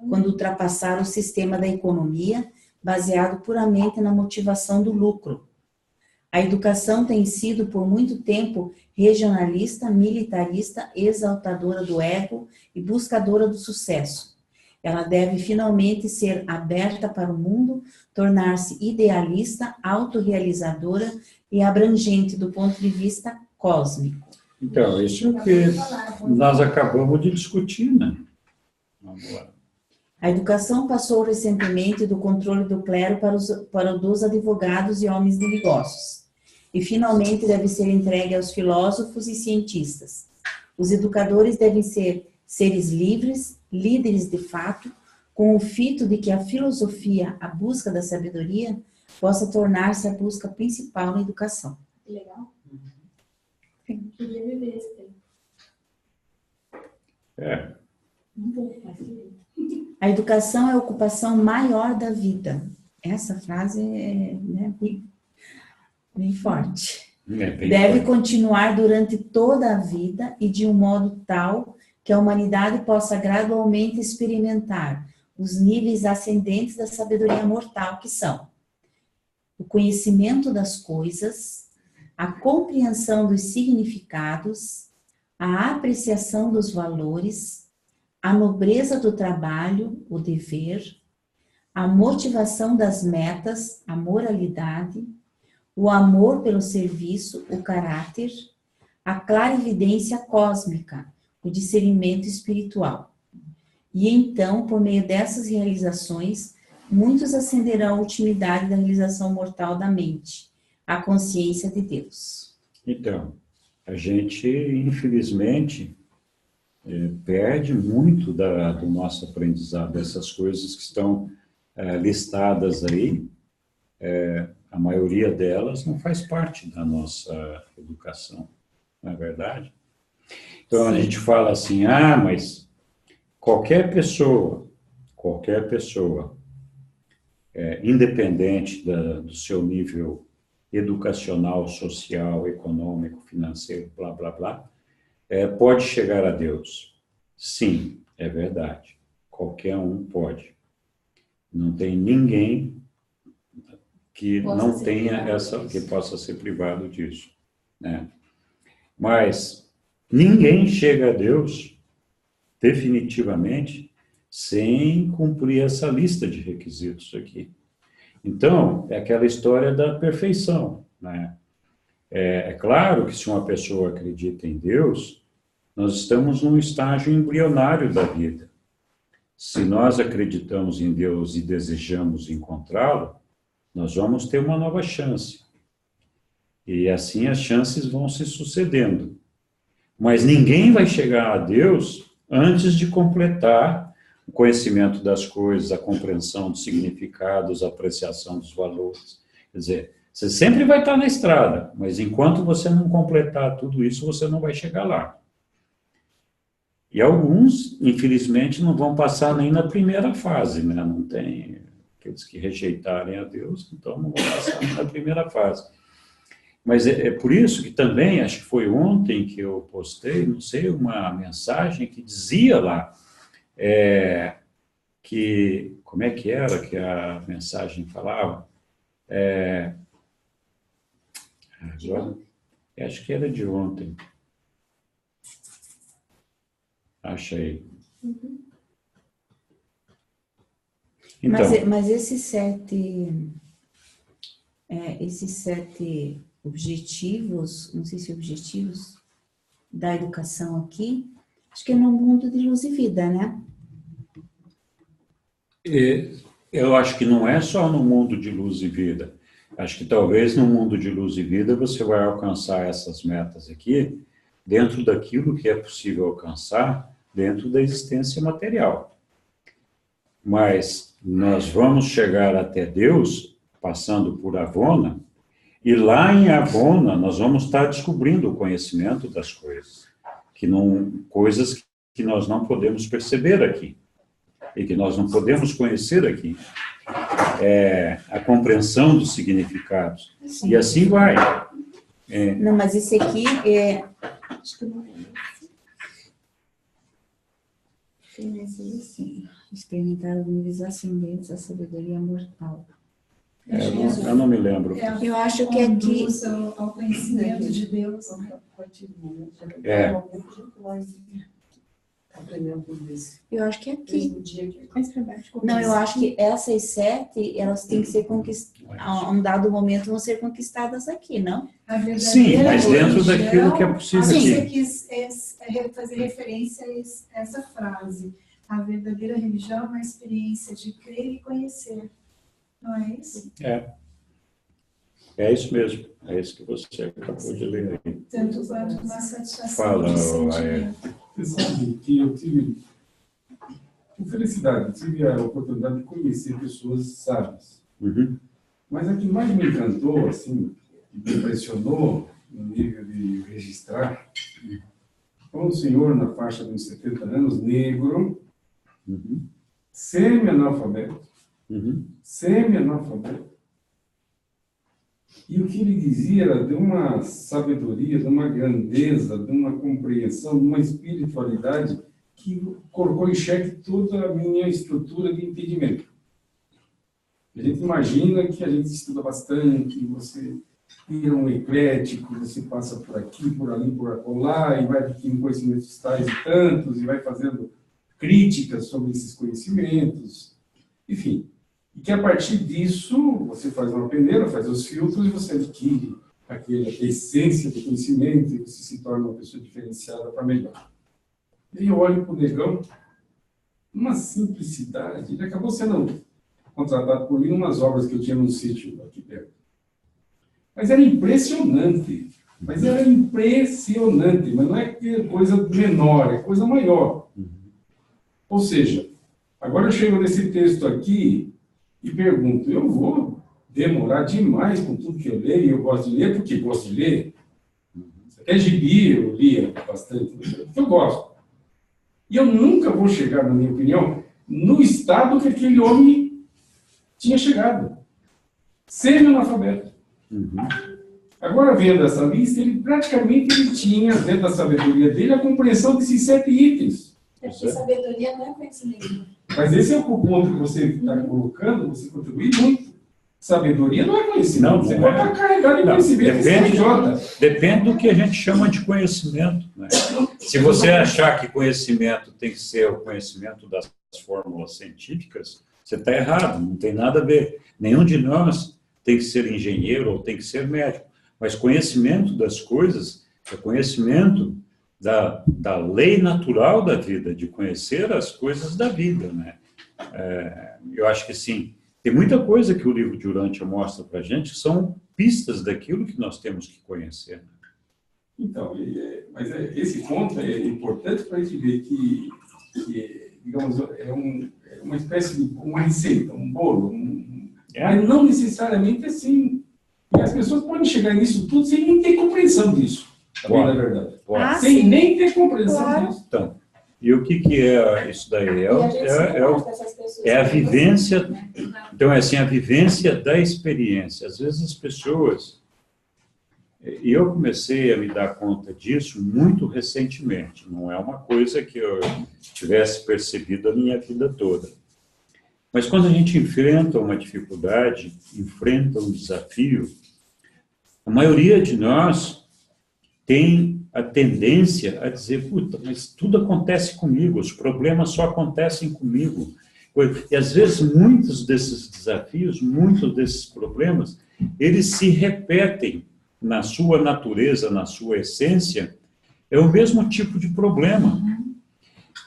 quando ultrapassar o sistema da economia, baseado puramente na motivação do lucro. A educação tem sido, por muito tempo, regionalista, militarista, exaltadora do ego e buscadora do sucesso. Ela deve finalmente ser aberta para o mundo, tornar-se idealista, autorrealizadora e abrangente do ponto de vista cósmico. Então, isso é o que nós acabamos de discutir, né? Vamos lá. A educação passou recentemente do controle do clero para o dos advogados e homens de negócios. E finalmente deve ser entregue aos filósofos e cientistas. Os educadores devem ser seres livres, líderes de fato, com o fito de que a filosofia, a busca da sabedoria, possa tornar-se a busca principal na educação. Legal. Queria viver esse tempo. Um pouco mais querido. A educação é a ocupação maior da vida. Essa frase é, né, bem forte. Deve continuar durante toda a vida e de um modo tal que a humanidade possa gradualmente experimentar os níveis ascendentes da sabedoria mortal, que são o conhecimento das coisas, a compreensão dos significados, a apreciação dos valores, a nobreza do trabalho, o dever, a motivação das metas, a moralidade, o amor pelo serviço, o caráter, a clarividência cósmica, o discernimento espiritual. E então, por meio dessas realizações, muitos ascenderão à ultimidade da realização mortal da mente, a consciência de Deus. Então, a gente, infelizmente, perde muito do nosso aprendizado, dessas coisas que estão listadas aí. A maioria delas não faz parte da nossa educação, não é verdade? Então, a gente fala assim, mas qualquer pessoa, independente do seu nível educacional, social, econômico, financeiro, blá, blá, blá, pode chegar a Deus. Sim, é verdade. Qualquer um pode. Não tem ninguém que não tenha que possa ser privado disso, né? Mas ninguém chega a Deus definitivamente sem cumprir essa lista de requisitos aqui. Então, é aquela história da perfeição, né? É claro que se uma pessoa acredita em Deus, nós estamos num estágio embrionário da vida. Se nós acreditamos em Deus e desejamos encontrá-lo, nós vamos ter uma nova chance. E assim as chances vão se sucedendo. Mas ninguém vai chegar a Deus antes de completar o conhecimento das coisas, a compreensão dos significados, a apreciação dos valores. Quer dizer, você sempre vai estar na estrada, mas enquanto você não completar tudo isso, você não vai chegar lá. E alguns, infelizmente, não vão passar nem na primeira fase, né? Não tem aqueles que rejeitarem a Deus, então não vão passar nem na primeira fase. Mas é por isso que também, acho que foi ontem que eu postei, não sei, uma mensagem que dizia lá, que, como é que era que a mensagem falava? Agora, acho que era de ontem. Achei. Então, Mas esses sete objetivos, não sei se objetivos da educação aqui, acho que é no mundo de luz e vida, né? eu acho que não é só no mundo de luz e vida. Acho que talvez no mundo de luz e vida você vai alcançar essas metas aqui dentro daquilo que é possível alcançar dentro da existência material. Mas nós vamos chegar até Deus passando por Avona, e lá em Avona nós vamos estar descobrindo o conhecimento das coisas, coisas que nós não podemos perceber aqui, e que nós não podemos conhecer aqui. A compreensão dos significados. Sim. E assim vai. Não, mas esse aqui acho que eu não lembro. Assim, experimentar os níveis ascendentes da sabedoria mortal. Eu não me lembro. Eu acho que aqui... ao conhecimento de Deus. Eu acho que é aqui. Não, eu acho que essas 7, elas têm que ser conquistadas, a um dado momento vão ser conquistadas aqui, não? Sim, mas dentro daquilo que é possível aqui. Você quis fazer referência a essa frase. A verdadeira religião é uma experiência de crer e conhecer. Não é isso? É isso mesmo. É isso que você acabou de ler aí. Tanto quanto uma satisfação Fala, de sentimento. Você sabe que eu tive, com felicidade, tive a oportunidade de conhecer pessoas sábias. Uhum. Mas a que mais me encantou, assim, me impressionou no nível de registrar, foi um senhor na faixa de uns 70 anos, negro, semi-analfabeto, semi-analfabeto. E o que ele dizia era de uma sabedoria, de uma grandeza, de uma compreensão, de uma espiritualidade que colocou em xeque toda a minha estrutura de entendimento. A gente imagina que a gente estuda bastante, você vira um eclético, você passa por aqui, por ali, por acolá, e vai adquirindo conhecimentos tais e tantos, e vai fazendo críticas sobre esses conhecimentos, enfim. E que a partir disso, você faz uma peneira, faz os filtros, e você adquire aquela essência do conhecimento, e você se torna uma pessoa diferenciada para melhor. E eu olho para o negão, uma simplicidade, ele acabou sendo contratado por mim em umas obras que eu tinha num sítio aqui perto. Mas era impressionante, mas não é coisa menor, é coisa maior. Ou seja, agora eu chego nesse texto aqui e pergunto, eu vou demorar demais com tudo que eu leio, e eu gosto de ler porque gosto de ler. Até gibi eu lia bastante, porque eu gosto. E eu nunca vou chegar, na minha opinião, no estado que aquele homem tinha chegado. Semi-analfabeto. Agora, vendo essa lista, ele tinha, dentro da sabedoria dele, a compreensão desses 7 itens. Porque sabedoria não é conhecimento. Mas esse é o ponto que você está colocando, você contribui muito. Sabedoria não é conhecimento. Não, você não pode é. estar carregado em conhecimento. Depende do que a gente chama de conhecimento. Né? Se você achar que conhecimento tem que ser o conhecimento das fórmulas científicas, você está errado, não tem nada a ver. Nenhum de nós tem que ser engenheiro ou tem que ser médico. Mas conhecimento das coisas é conhecimento da lei natural da vida, de conhecer as coisas da vida. Né? Eu acho que sim. Tem muita coisa que o livro de Urântia mostra para a gente que são pistas daquilo que nós temos que conhecer. Então, mas esse ponto é importante para a gente ver que digamos, é uma espécie de uma receita, um bolo, mas não necessariamente assim. E as pessoas podem chegar nisso tudo sem nem ter compreensão disso, também, na verdade. Sem nem ter compreensão disso. Então, e o que é isso daí? É a vivência. Então, é assim, a vivência da experiência. Às vezes as pessoas... E eu comecei a me dar conta disso muito recentemente. Não é uma coisa que eu tivesse percebido a minha vida toda. Mas quando a gente enfrenta uma dificuldade, enfrenta um desafio, a maioria de nós tem a tendência a dizer, puta, mas tudo acontece comigo, os problemas só acontecem comigo. E, às vezes, muitos desses desafios, muitos desses problemas, eles se repetem na sua natureza, na sua essência, é o mesmo tipo de problema.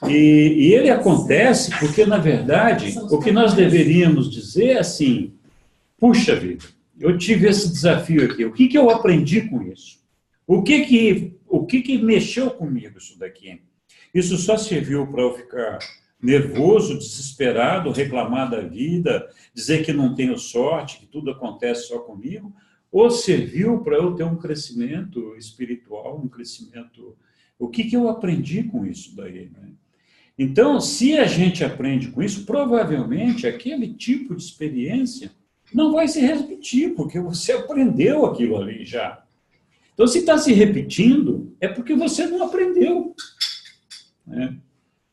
E ele acontece porque, na verdade, o que nós deveríamos dizer é assim, puxa vida, eu tive esse desafio aqui, o que eu aprendi com isso? O que mexeu comigo isso daqui? Isso só serviu para eu ficar nervoso, desesperado, reclamar da vida, dizer que não tenho sorte, que tudo acontece só comigo, ou serviu para eu ter um crescimento espiritual, um crescimento... O que eu aprendi com isso daí, né? Então, se a gente aprende com isso, provavelmente aquele tipo de experiência não vai se repetir, porque você aprendeu aquilo ali já. Então, se está se repetindo, é porque você não aprendeu, né?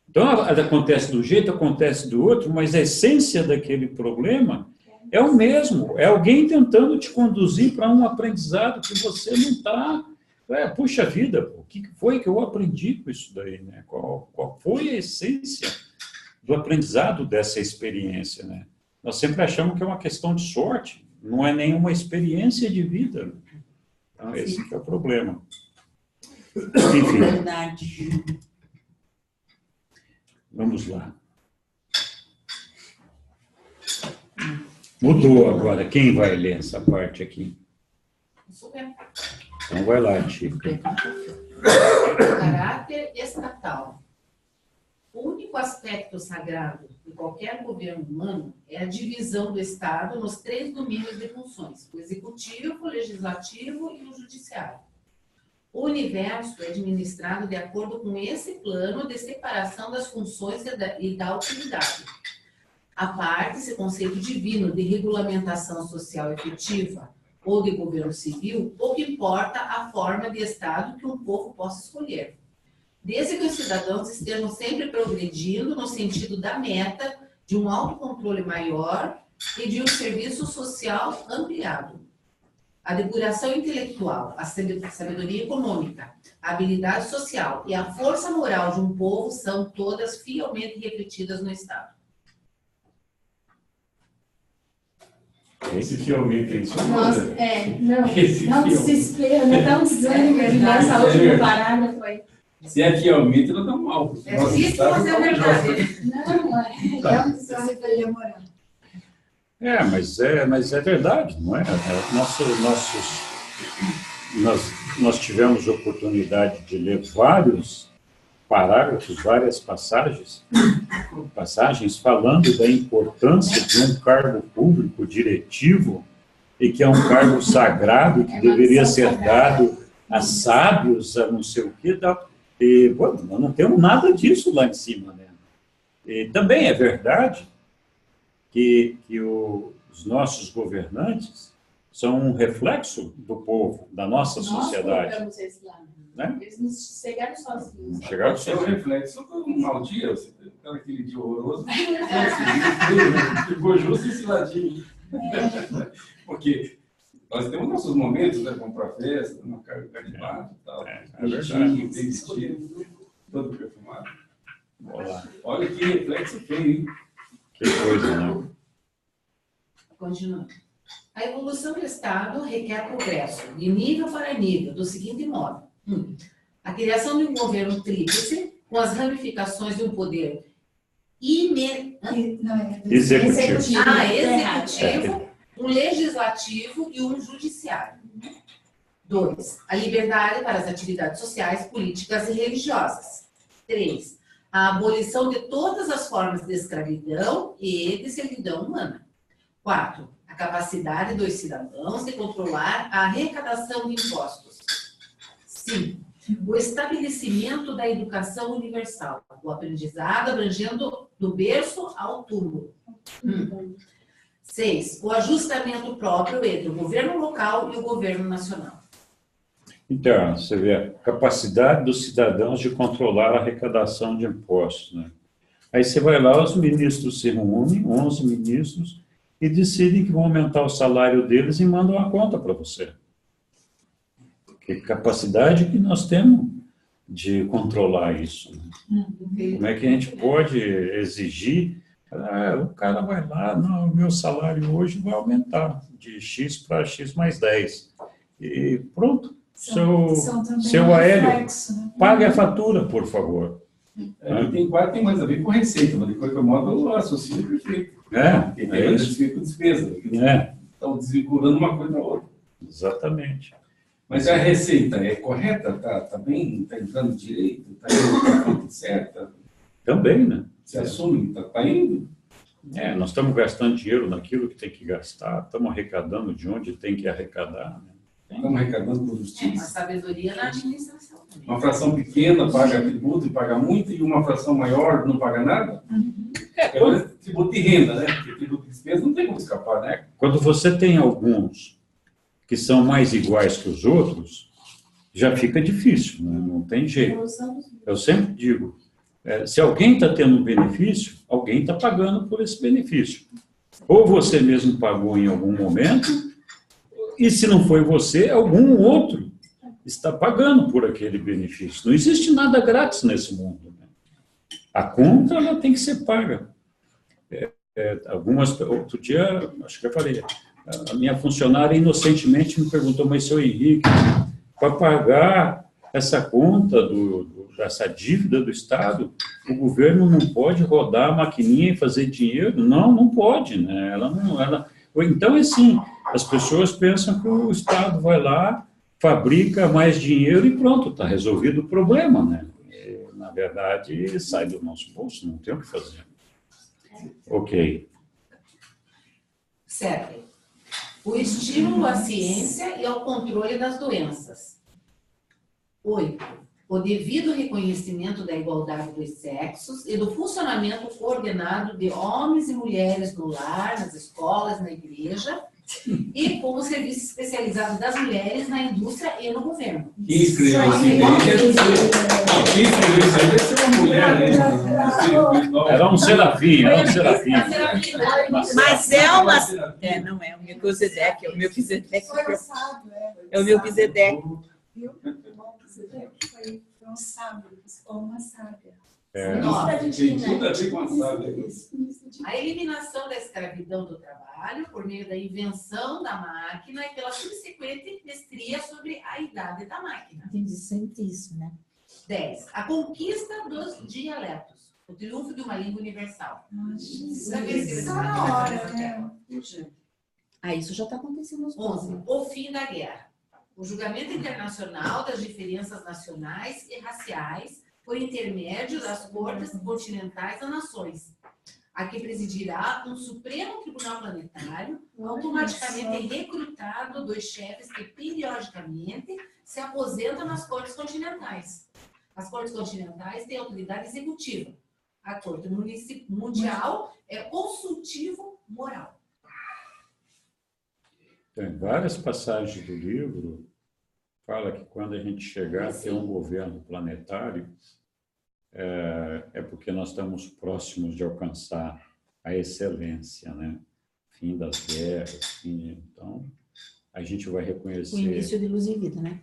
Então, acontece do jeito, acontece do outro, mas a essência daquele problema é o mesmo. É alguém tentando te conduzir para um aprendizado que você não está... puxa vida, o que foi que eu aprendi com isso daí, né? Qual foi a essência do aprendizado dessa experiência, né? Nós sempre achamos que é uma questão de sorte, não é nenhuma experiência de vida. Então, esse que é o problema. Enfim. Verdade. Vamos lá. Mudou agora. Quem vai ler essa parte aqui? Então vai lá, Chica. Caráter estatal. O único aspecto sagrado de qualquer governo humano é a divisão do Estado nos 3 domínios de funções: o executivo, o legislativo e o judiciário. O universo é administrado de acordo com esse plano de separação das funções e da utilidade. A parte, esse conceito divino de regulamentação social efetiva ou de governo civil, pouco importa a forma de Estado que um povo possa escolher, desde que os cidadãos estejam sempre progredindo no sentido da meta de um autocontrole maior e de um serviço social ampliado. A depuração intelectual, a sabedoria econômica, a habilidade social e a força moral de um povo são todas fielmente refletidas no Estado. Esse fielmente é isso. Nossa, não desespero, não é tão desânimo de ler essa última parágrafo aí. Se é fielmente, não está mal. É isso, mas é verdade. Não, é um desânimo para demorar. Mas é verdade, não é? Nós tivemos oportunidade de ler vários parágrafos, várias passagens falando da importância de um cargo público diretivo e que é um cargo sagrado que deveria ser dado a sábios, a não sei o quê. E, bom, nós não temos nada disso lá em cima, né? E também é verdade que os nossos governantes são um reflexo do povo, da nossa sociedade. Nós colocamos esse lá, né? Eles não chegaram sozinhos. Chegaram É o reflexo de um mau dia, você tem aquele dia horroroso, ficou justo esse ladinho. Porque nós temos nossos momentos, né? Vamos para a festa, uma carga de bato e tal. Verdade. Tem vestido, todo perfumado. Olá. Olha que reflexo feio, hein? Que coisa, né? Continuando. A evolução do Estado requer progresso, de nível para nível, do seguinte modo. A criação de um governo tríplice, com as ramificações de um poder executivo. Executivo, um legislativo e um judiciário. 2. A liberdade para as atividades sociais, políticas e religiosas. 3. A abolição de todas as formas de escravidão e de servidão humana. 4. A capacidade dos cidadãos de controlar a arrecadação de impostos. 5. O estabelecimento da educação universal, o aprendizado abrangendo do berço ao túmulo. 6. O ajustamento próprio entre o governo local e o governo nacional. Então, você vê a capacidade dos cidadãos de controlar a arrecadação de impostos, né? Aí você vai lá, os ministros se reúnem, 11 ministros, e decidem que vão aumentar o salário deles e mandam uma conta para você. Que capacidade que nós temos de controlar isso? Né? Como é que a gente pode exigir? O cara vai lá, não, o meu salário hoje vai aumentar de X para X mais 10. E pronto. Seu Aélio, reflexo, né? pague a fatura, por favor. Tem mais a ver com receita, mas de qualquer modo eu associo perfeito. Tem É mais a isso. ver com despesa. Estão desvinculando uma coisa da outra. Exatamente. Mas a receita é correta? Está bem? Está entrando direito? Está tudo certo? Também, né? Você assume que está indo? Nós estamos gastando dinheiro naquilo que tem que gastar, estamos arrecadando de onde tem que arrecadar. Né? Estamos arrecadando por Uma justiça. sabedoria na administração também. Uma fração pequena paga tributo e paga muito, e uma fração maior não paga nada? É tributo de renda, né? Porque tributo de despesa não tem como escapar, né? Quando você tem alguns que são mais iguais que os outros, já fica difícil, né? Não tem jeito. Eu sempre digo, se alguém está tendo um benefício, alguém está pagando por esse benefício. Ou você mesmo pagou em algum momento, e se não foi você, algum outro está pagando por aquele benefício. Não existe nada grátis nesse mundo. Né? A conta ela tem que ser paga. Outro dia, acho que eu falei, a minha funcionária inocentemente me perguntou, mas, seu Henrique, para pagar essa conta, dessa dívida do Estado, o governo não pode rodar a maquininha e fazer dinheiro? Não pode. Né? Então, assim, as pessoas pensam que o Estado vai lá, fabrica mais dinheiro e pronto, está resolvido o problema. Né? Na verdade, sai do nosso bolso, não tem o que fazer. Ok. 7. O estímulo à ciência e ao controle das doenças. 8. O devido reconhecimento da igualdade dos sexos e do funcionamento coordenado de homens e mulheres no lar, nas escolas, na igreja, e com o serviço especializado das mulheres na indústria e no governo. Quem escreveu assim deve ser uma mulher, né? Era um serafim, Mas é uma... não é o Melquisedeque, é o Melquisedeque. É o Melquisedeque. Viu? O Melquisedeque foi um sábio, buscou uma sábia. Tem tudo a ver com a sábia. A eliminação da escravidão do trabalho por meio da invenção da máquina e pela subsequente mestria sobre a idade da máquina. Entendi sempre isso, né? 10. A conquista dos dialetos. O triunfo de uma língua universal. Isso na hora, né? Isso já está acontecendo nos 11. O fim da guerra. O julgamento internacional das diferenças nacionais e raciais por intermédio das cortes continentais das nações, a que presidirá um Supremo Tribunal Planetário, automaticamente recrutado dos chefes que periodicamente se aposentam nas cortes continentais. As cortes continentais têm autoridade executiva. A Corte Mundial é consultivo moral. Tem várias passagens do livro fala que quando a gente chegar a ter um governo planetário, é porque nós estamos próximos de alcançar a excelência, né? Fim das guerras, então a gente vai reconhecer... O início de luz e vida, né?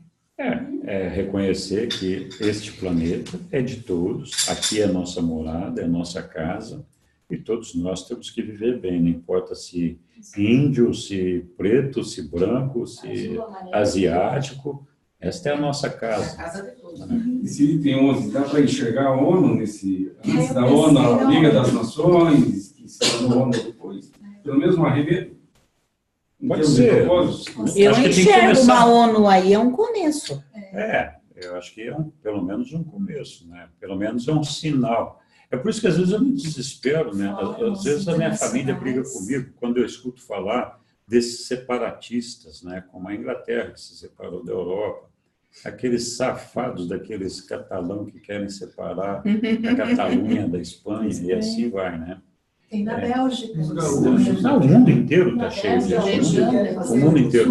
Reconhecer que este planeta é de todos, aqui é a nossa morada, é a nossa casa, e todos nós temos que viver bem, não importa se índio, se preto, se branco, se asiático, esta é a nossa casa. É a casa de todos. Esse item 11, dá para enxergar a ONU antes da ONU, a Liga das Nações, que se tornou a ONU depois? Pelo menos um arremedo? Pode ser. Eu enxergo uma ONU aí, é um começo. Eu acho que é pelo menos um começo, né? Pelo menos é um sinal. É por isso que às vezes eu me desespero, né? Às vezes a minha família briga comigo quando eu escuto falar desses separatistas, né? Como a Inglaterra, que se separou da Europa, aqueles safados daqueles catalão que querem separar a Catalunha da Espanha, e assim vai, né? Tem na Bélgica. Não, o mundo inteiro está cheio disso. O mundo inteiro.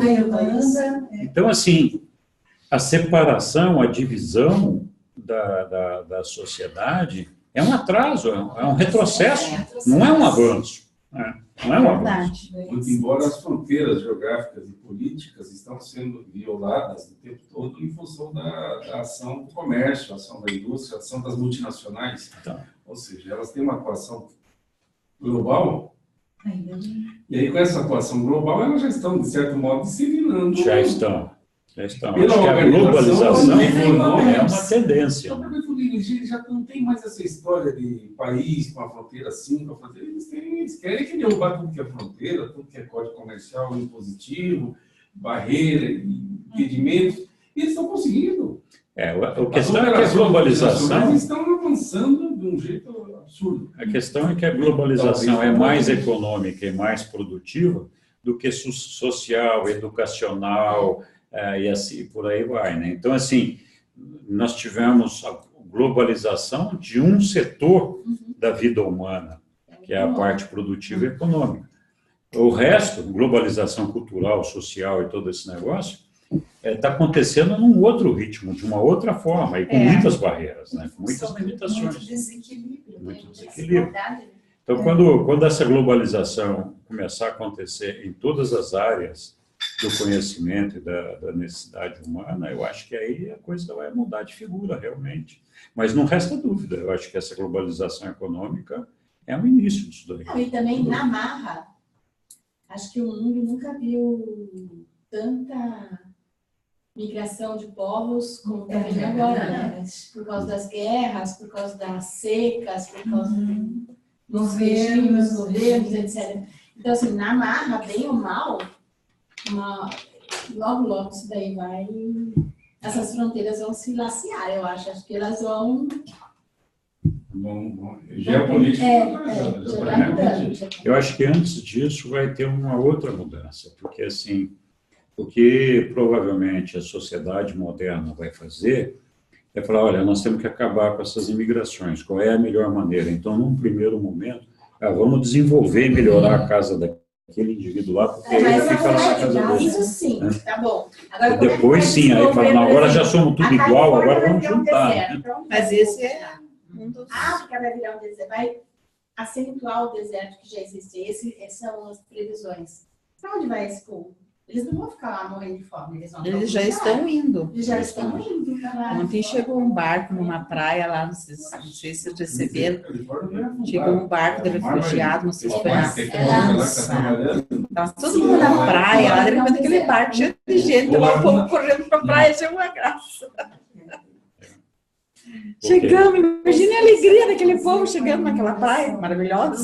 Então, assim, a separação, a divisão da sociedade é um atraso, é um retrocesso, não é um avanço. Né? Não é um avanço. Verdade. Muito embora as fronteiras geográficas e políticas estão sendo violadas o tempo todo em função da ação do comércio, a ação da indústria, a ação das multinacionais. Tá. Ou seja, elas têm uma atuação global, Ainda bem. e aí com essa atuação global elas já estão, de certo modo, disseminando. Já estão. Acho Pela que a organização globalização econômica. é uma tendência. Então, por exemplo, eles já não tem mais essa história de país com a fronteira assim, com a fronteira. Eles querem que derrubar tudo que é fronteira, tudo que é código comercial impositivo, barreira, impedimentos. E eles estão conseguindo. A questão é que a globalização... estão avançando de um jeito absurdo. A questão é que a globalização é mais econômica e mais produtiva do que social, educacional, e assim por aí vai, né? Então, assim, nós tivemos a globalização de um setor da vida humana, que é a parte produtiva e econômica. O resto, globalização cultural, social e todo esse negócio, está acontecendo num outro ritmo, de uma outra forma, e com muitas barreiras, né? Com muitas limitações. Muito desequilíbrio. Muito desequilíbrio. Então, quando essa globalização começar a acontecer em todas as áreas do conhecimento e da necessidade humana, eu acho que aí a coisa vai mudar de figura, realmente. Mas não resta dúvida, eu acho que essa globalização econômica é o início disso daí. Não, e também na marra, acho que o mundo nunca viu tanta migração de povos como está vendo agora, né? Por causa das guerras, por causa das secas, por causa dos regimes, governos, etc. Então, assim, na marra, bem ou mal, logo isso daí vai... Essas fronteiras vão se lacear, eu acho. Acho que elas vão... Bom, geopolítica. Eu acho que antes disso vai ter uma outra mudança, porque assim, o que provavelmente a sociedade moderna vai fazer é falar, olha, nós temos que acabar com essas imigrações, qual é a melhor maneira? Então, num primeiro momento, vamos desenvolver e melhorar a casa daquele indivíduo lá, porque ele fica lá na casa dele. Isso sim, tá bom. Agora, E depois sim, aí fala, não, agora já somos tudo igual, agora vamos juntar. Né? Mas esse é um dos... A África vai virar um deserto, vai acentuar o deserto que já existe. Essas são as previsões. Para onde vai esse povo? Eles não vão ficar lá morrendo de fome. Eles já estão indo. Eles já estão indo. Ontem chegou um barco numa praia lá, não sei se vocês receberam. Chegou um barco de refugiados, não sei se foi na França. Estava todo mundo na praia, lá de repente aquele barco cheio de gente, lá o povo correndo para a praia, achei uma graça. Chegamos, imagine a alegria daquele povo chegando naquela praia maravilhosa.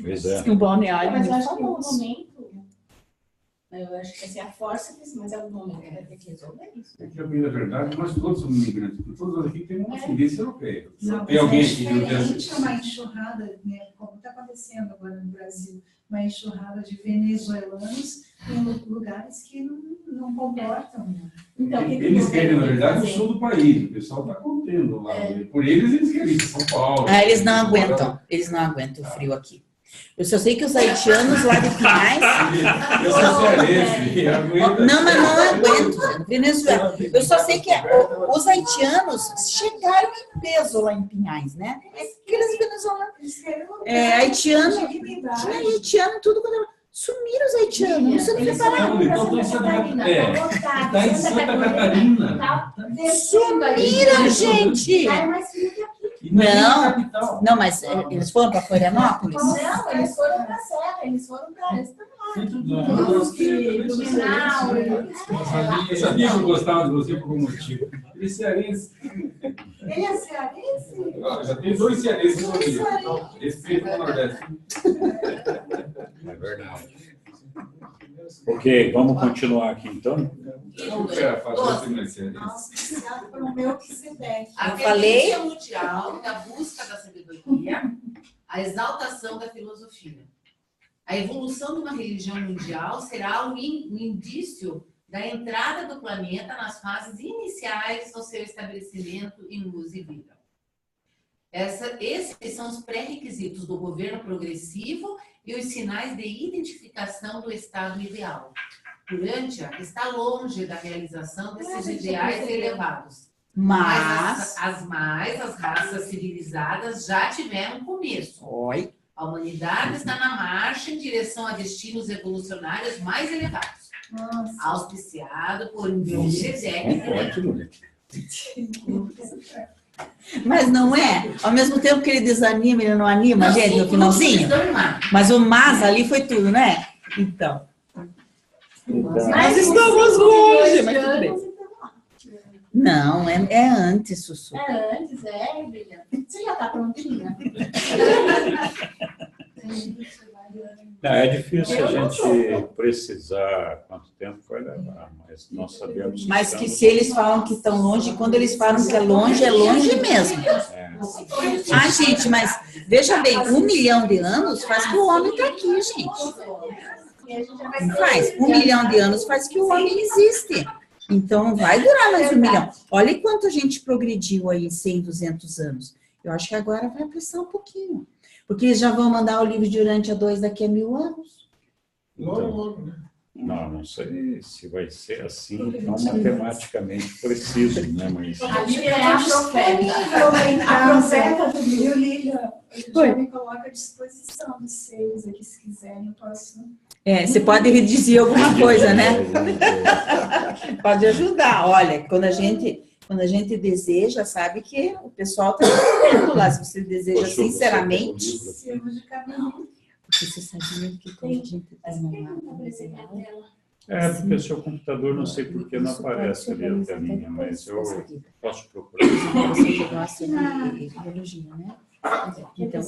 Pois é. Um balneário. Mas eu acho que no momento, eu acho que essa é a força, mas é o momento que vai ter que resolver isso. É que, na verdade, nós todos somos imigrantes, porque todos aqui temos uma ascendência europeia. Não, Tem alguém aqui que não diferente uma enxurrada, né, como está acontecendo agora no Brasil, uma enxurrada de venezuelanos em lugares que não comportam. Né? Então, Eles querem, na verdade, o sul do país. O pessoal está contendo lá. Por eles querem ir São Paulo. Eles não aguentam. Eles não aguentam o frio aqui. Eu só sei que os haitianos lá de Pinhais... Eu sou cearense. Não, mas não aguento. Venezuela. Eu só sei que os haitianos chegaram em peso lá em Pinhais, né? Aqueles venezuelanos. Haitiano, tinha haitiano tudo quando... Sumiram os haitianos, você não repararam? Então, está em Santa Catarina. Sumiram, gente! Não, mas eles foram para Florianópolis? Não, eles foram para a Serra, eles foram para... Eu sabia que eu gostava de você por algum motivo. Ele é cearense. Ele é cearense? Já tem 2 cearenses no Rio. Esse feito no Nordeste. É verdade. Ok, vamos continuar aqui então. Eu quero fazer mais cearense. Auspiciado por um Melquisedeque. A falei. tendência mundial da busca da sabedoria, a exaltação da filosofia. A evolução de uma religião mundial será um indício da entrada do planeta nas fases iniciais do seu estabelecimento em luz e vida. Esses são os pré-requisitos do governo progressivo e os sinais de identificação do estado ideal. Urântia está longe da realização desses ideais elevados. Mas as raças civilizadas já tiveram começo. Oi. A humanidade está na marcha em direção a destinos revolucionários mais elevados. Nossa. Auspiciado por Melquisedeque. Mas não é? Ao mesmo tempo que ele desanima, ele não anima a gente no finalzinho? Mas o mas ali foi tudo, né? Então. Nós estamos longe, mas tudo bem. Não, é antes, Sussu. É antes, Brilhante. Você já está prontinha? É difícil a gente precisar quanto tempo vai levar, mas nós sabemos que Mas que se eles falam que estão longe, quando eles falam que é longe mesmo. Ah, gente, mas veja bem, 1 milhão de anos faz que o homem está aqui, gente. Não faz. 1 milhão de anos faz que o homem existe. Então, não vai durar mais 1 milhão. Olha quanto a gente progrediu aí em 100, 200 anos. Eu acho que agora vai apressar um pouquinho. Porque eles já vão mandar o livro de Urântia 2 daqui a 1000 anos. Logo, né? Não sei se vai ser assim, tão matematicamente preciso, né? Mas Ali é a profeta. A profeta do Rio Lília, já me coloca à disposição dos seus aqui, se quiserem, eu posso. Você pode redigir alguma coisa, né? Pode ajudar. Olha, quando a gente deseja, sabe que o pessoal está vendo lá, se você deseja sinceramente. Porque você sabia que quando a gente porque o seu computador, não sei por que não aparece ali a telinha, mas eu posso procurar. Você gosta de biologia, né? Então,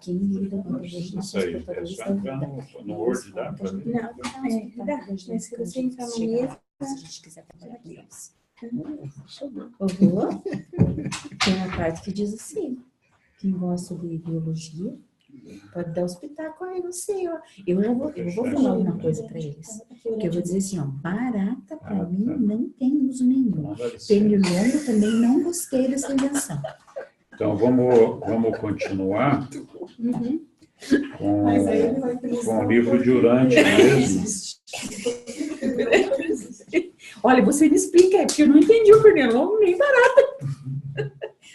quem lida com biologia Isso aí, é só entrar no Word, dá para ver? Não, dá. Mas se você entrar no mesa, se a gente quiser trabalhar com eles. Tem a parte que diz assim, quem gosta de biologia pode dar hospital aí, não sei, ó. Eu vou falar alguma coisa para eles. Porque eu vou dizer assim, ó, barata para mim não tem uso nenhum. Pernilongo também não gostei dessa invenção. Então, vamos continuar com o livro de Urântia mesmo. Olha, você me explica, porque eu não entendi o pernilongo nem barata.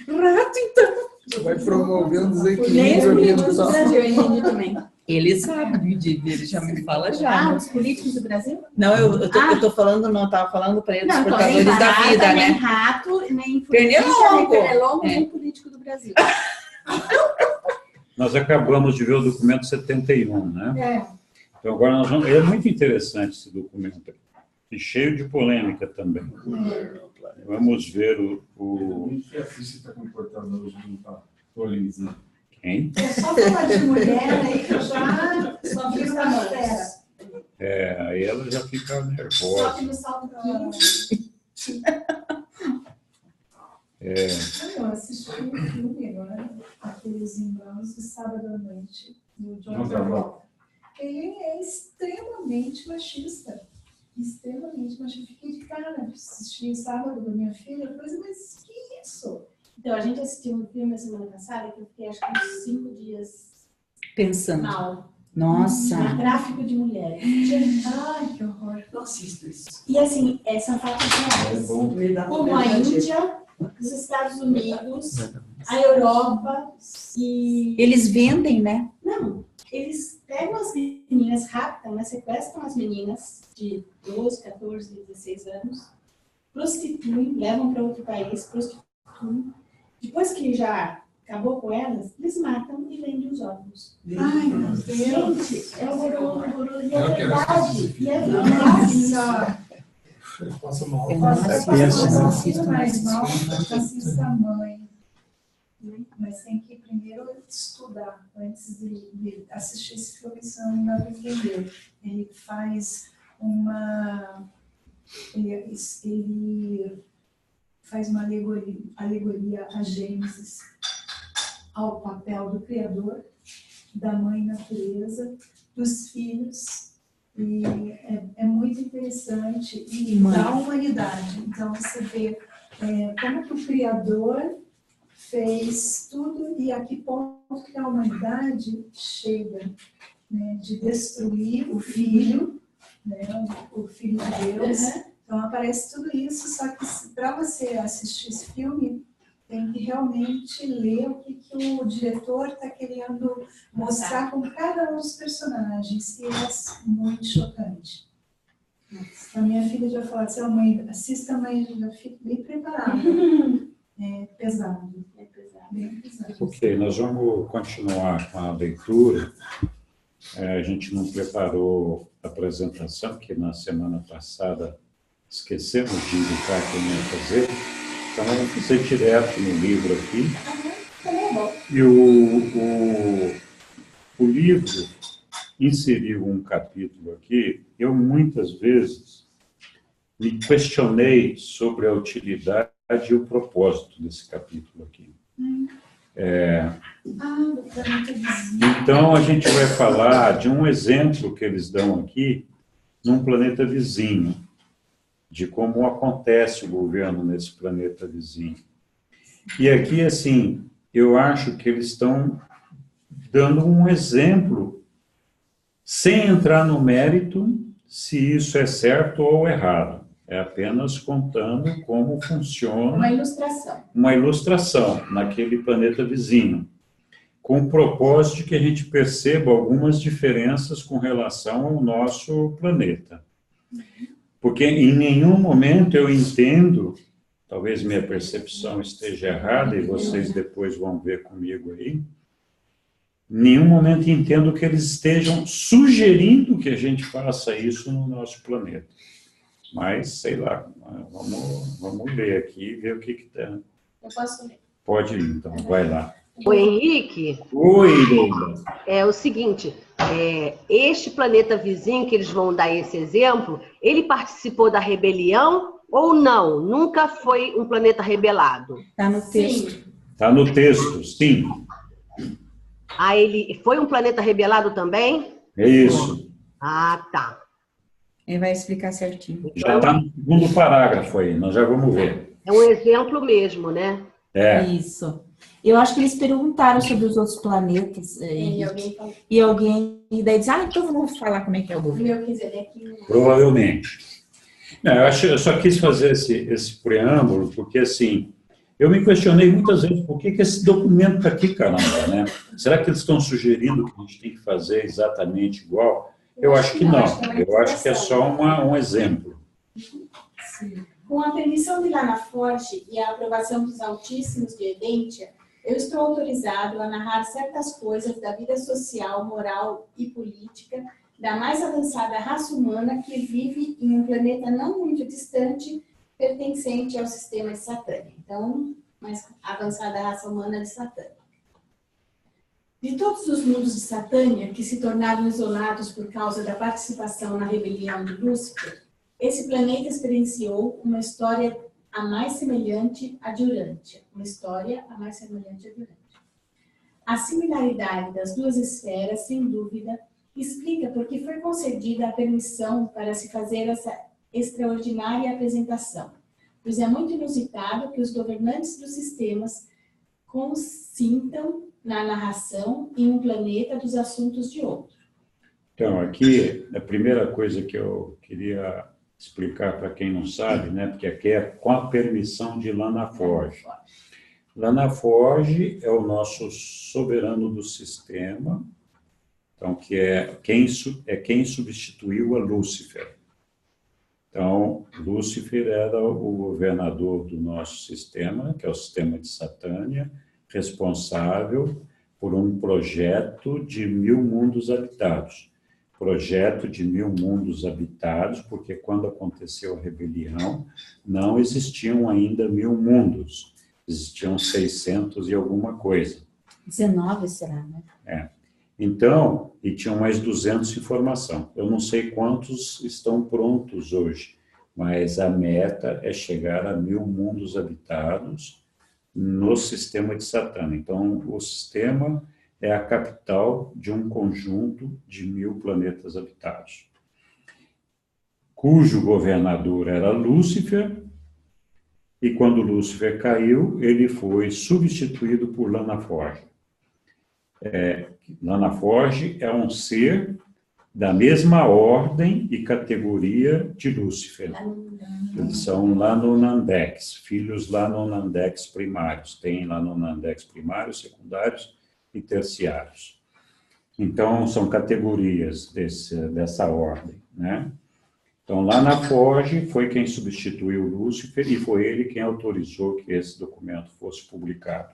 Rato, então. Você vai promover um desequilíbrio ambiental. Eu entendi também. Ele sabe, ele já me fala já. Os políticos do Brasil? Não, eu tô falando, não, estava falando para eles, Não, os então, nem portadores da barata, vida, nem né? rato, nem Pernilongo. nem político do Brasil. Nós acabamos de ver o documento 71, né? Então, agora nós vamos... É muito interessante esse documento aqui. E cheio de polêmica também. Vamos ver o... que a Fícia está comportando hoje, não está polemizando. Quem? É só falar de mulher aí que eu já só fiz na fera. Aí ela já fica Só nervosa. que no salto Eu assisti um filme agora, Aqueles Irmãos, de sábado à noite, do John Travolta. Ele é extremamente machista. Extremamente machista. Fiquei de cara, assisti sábado da minha filha, eu falei, mas que isso? Então, a gente assistiu um filme na semana passada, que eu fiquei acho que uns 5 dias Pensando. mal. Nossa. Tráfico de mulheres. Ai, que horror. Não assisto isso. E assim, são fatos reais. Como a Índia, os Estados Unidos, a Europa e... Eles vendem, né? Não, eles pegam as meninas, raptam, sequestram as meninas de 12, 14, 16 anos, prostituem, levam para outro país, prostituem. Depois que já acabou com elas, eles matam e vendem os órgãos. Ai, meu Deus. Gente, é horroroso. E é Eu quero verdade. assistir E é esse verdade. Eu passo mal. Eu não assisto mais esse filme. Assista a mãe. Mas tem que primeiro estudar antes de assistir esse filme, senão não dá para entender. Ele faz ele faz uma alegoria a Gênesis, ao papel do Criador, da Mãe Natureza, dos filhos, e é muito interessante, e da humanidade. Então, você vê como que o Criador fez tudo e a que ponto que a humanidade chega, né, de destruir o Filho, né, o Filho de Deus. Então, aparece tudo isso, só que para você assistir esse filme, tem que realmente ler o que o diretor está querendo mostrar com cada um dos personagens. E é muito chocante. A minha filha já falou assim, mãe, assista, mas já fico bem preparada. É pesado. É pesado. Bem pesado. Ok, nós vamos continuar com a leitura. A gente não preparou a apresentação, que na semana passada esquecemos de indicar quem ia fazer. Então, vamos fazer direto no livro aqui. E o livro inseriu um capítulo aqui. Eu, muitas vezes, me questionei sobre a utilidade e o propósito desse capítulo aqui. Então, a gente vai falar de um exemplo que eles dão aqui num planeta vizinho, de como acontece o governo nesse planeta vizinho. E aqui, assim, eu acho que eles estão dando um exemplo, sem entrar no mérito se isso é certo ou errado. É apenas contando como funciona uma ilustração naquele planeta vizinho, com o propósito de que a gente perceba algumas diferenças com relação ao nosso planeta. Porque em nenhum momento eu entendo, talvez minha percepção esteja errada, e vocês depois vão ver comigo aí, em nenhum momento entendo que eles estejam sugerindo que a gente faça isso no nosso planeta. Mas, sei lá, vamos ler aqui e ver o que tem. Eu posso ler? Pode ir, então, vai lá. O Henrique, Oi, Leila. é o seguinte, este planeta vizinho que eles vão dar esse exemplo, ele participou da rebelião ou não? Nunca foi um planeta rebelado? Está no texto. Está no texto, sim. Ah, ele foi um planeta rebelado também? É isso. Ah, tá. Ele vai explicar certinho. Já está no segundo parágrafo aí, nós já vamos ver. É um exemplo mesmo, né? Isso. Eu acho que eles perguntaram sobre os outros planetas. E alguém daí diz, então vamos falar como é que é o governo. Provavelmente. Não, eu só quis fazer esse preâmbulo, porque, assim, eu me questionei muitas vezes por que esse documento está aqui, caramba, né? Será que eles estão sugerindo que a gente tem que fazer exatamente igual? Eu acho que não. Eu acho que é só um exemplo. Sim. Com a permissão de Lana Forte e a aprovação dos Altíssimos de Edentia, eu estou autorizado a narrar certas coisas da vida social, moral e política da mais avançada raça humana que vive em um planeta não muito distante, pertencente ao sistema de Satânia. Então, mais avançada raça humana de Satânia. De todos os mundos de Satânia, que se tornaram isolados por causa da participação na rebelião de Lúcifer, esse planeta experienciou uma história a mais semelhante à de Urântia. A similaridade das duas esferas, sem dúvida, explica por que foi concedida a permissão para se fazer essa extraordinária apresentação, pois é muito inusitado que os governantes dos sistemas consintam na narração em um planeta dos assuntos de outro. Então, aqui, a primeira coisa que eu queria explicar para quem não sabe, né, porque aqui é com a permissão de Lana Forge. Lana Forge é o nosso soberano do sistema, então, que é quem substituiu a Lúcifer. Então, Lúcifer era o governador do nosso sistema, que é o sistema de Satânia, responsável por um projeto de 1000 mundos habitados. Projeto de 1000 mundos habitados, porque quando aconteceu a rebelião, não existiam ainda 1000 mundos, existiam 600 e alguma coisa. 19, será, né? Então, e tinham mais 200 em formação. Eu não sei quantos estão prontos hoje, mas a meta é chegar a 1000 mundos habitados no sistema de Satânia. Então, o sistema é a capital de um conjunto de 1000 planetas habitados, cujo governador era Lúcifer, e quando Lúcifer caiu, ele foi substituído por Lana Forge. Lana Forge é um ser da mesma ordem e categoria de Lúcifer. Eles são lá no Nandex, filhos lá no Nandex primários. Tem lá no Nandex primários, secundários e terciários. Então, são categorias dessa ordem, né? Então, lá na Forge, foi quem substituiu Lúcifer e foi ele quem autorizou que esse documento fosse publicado.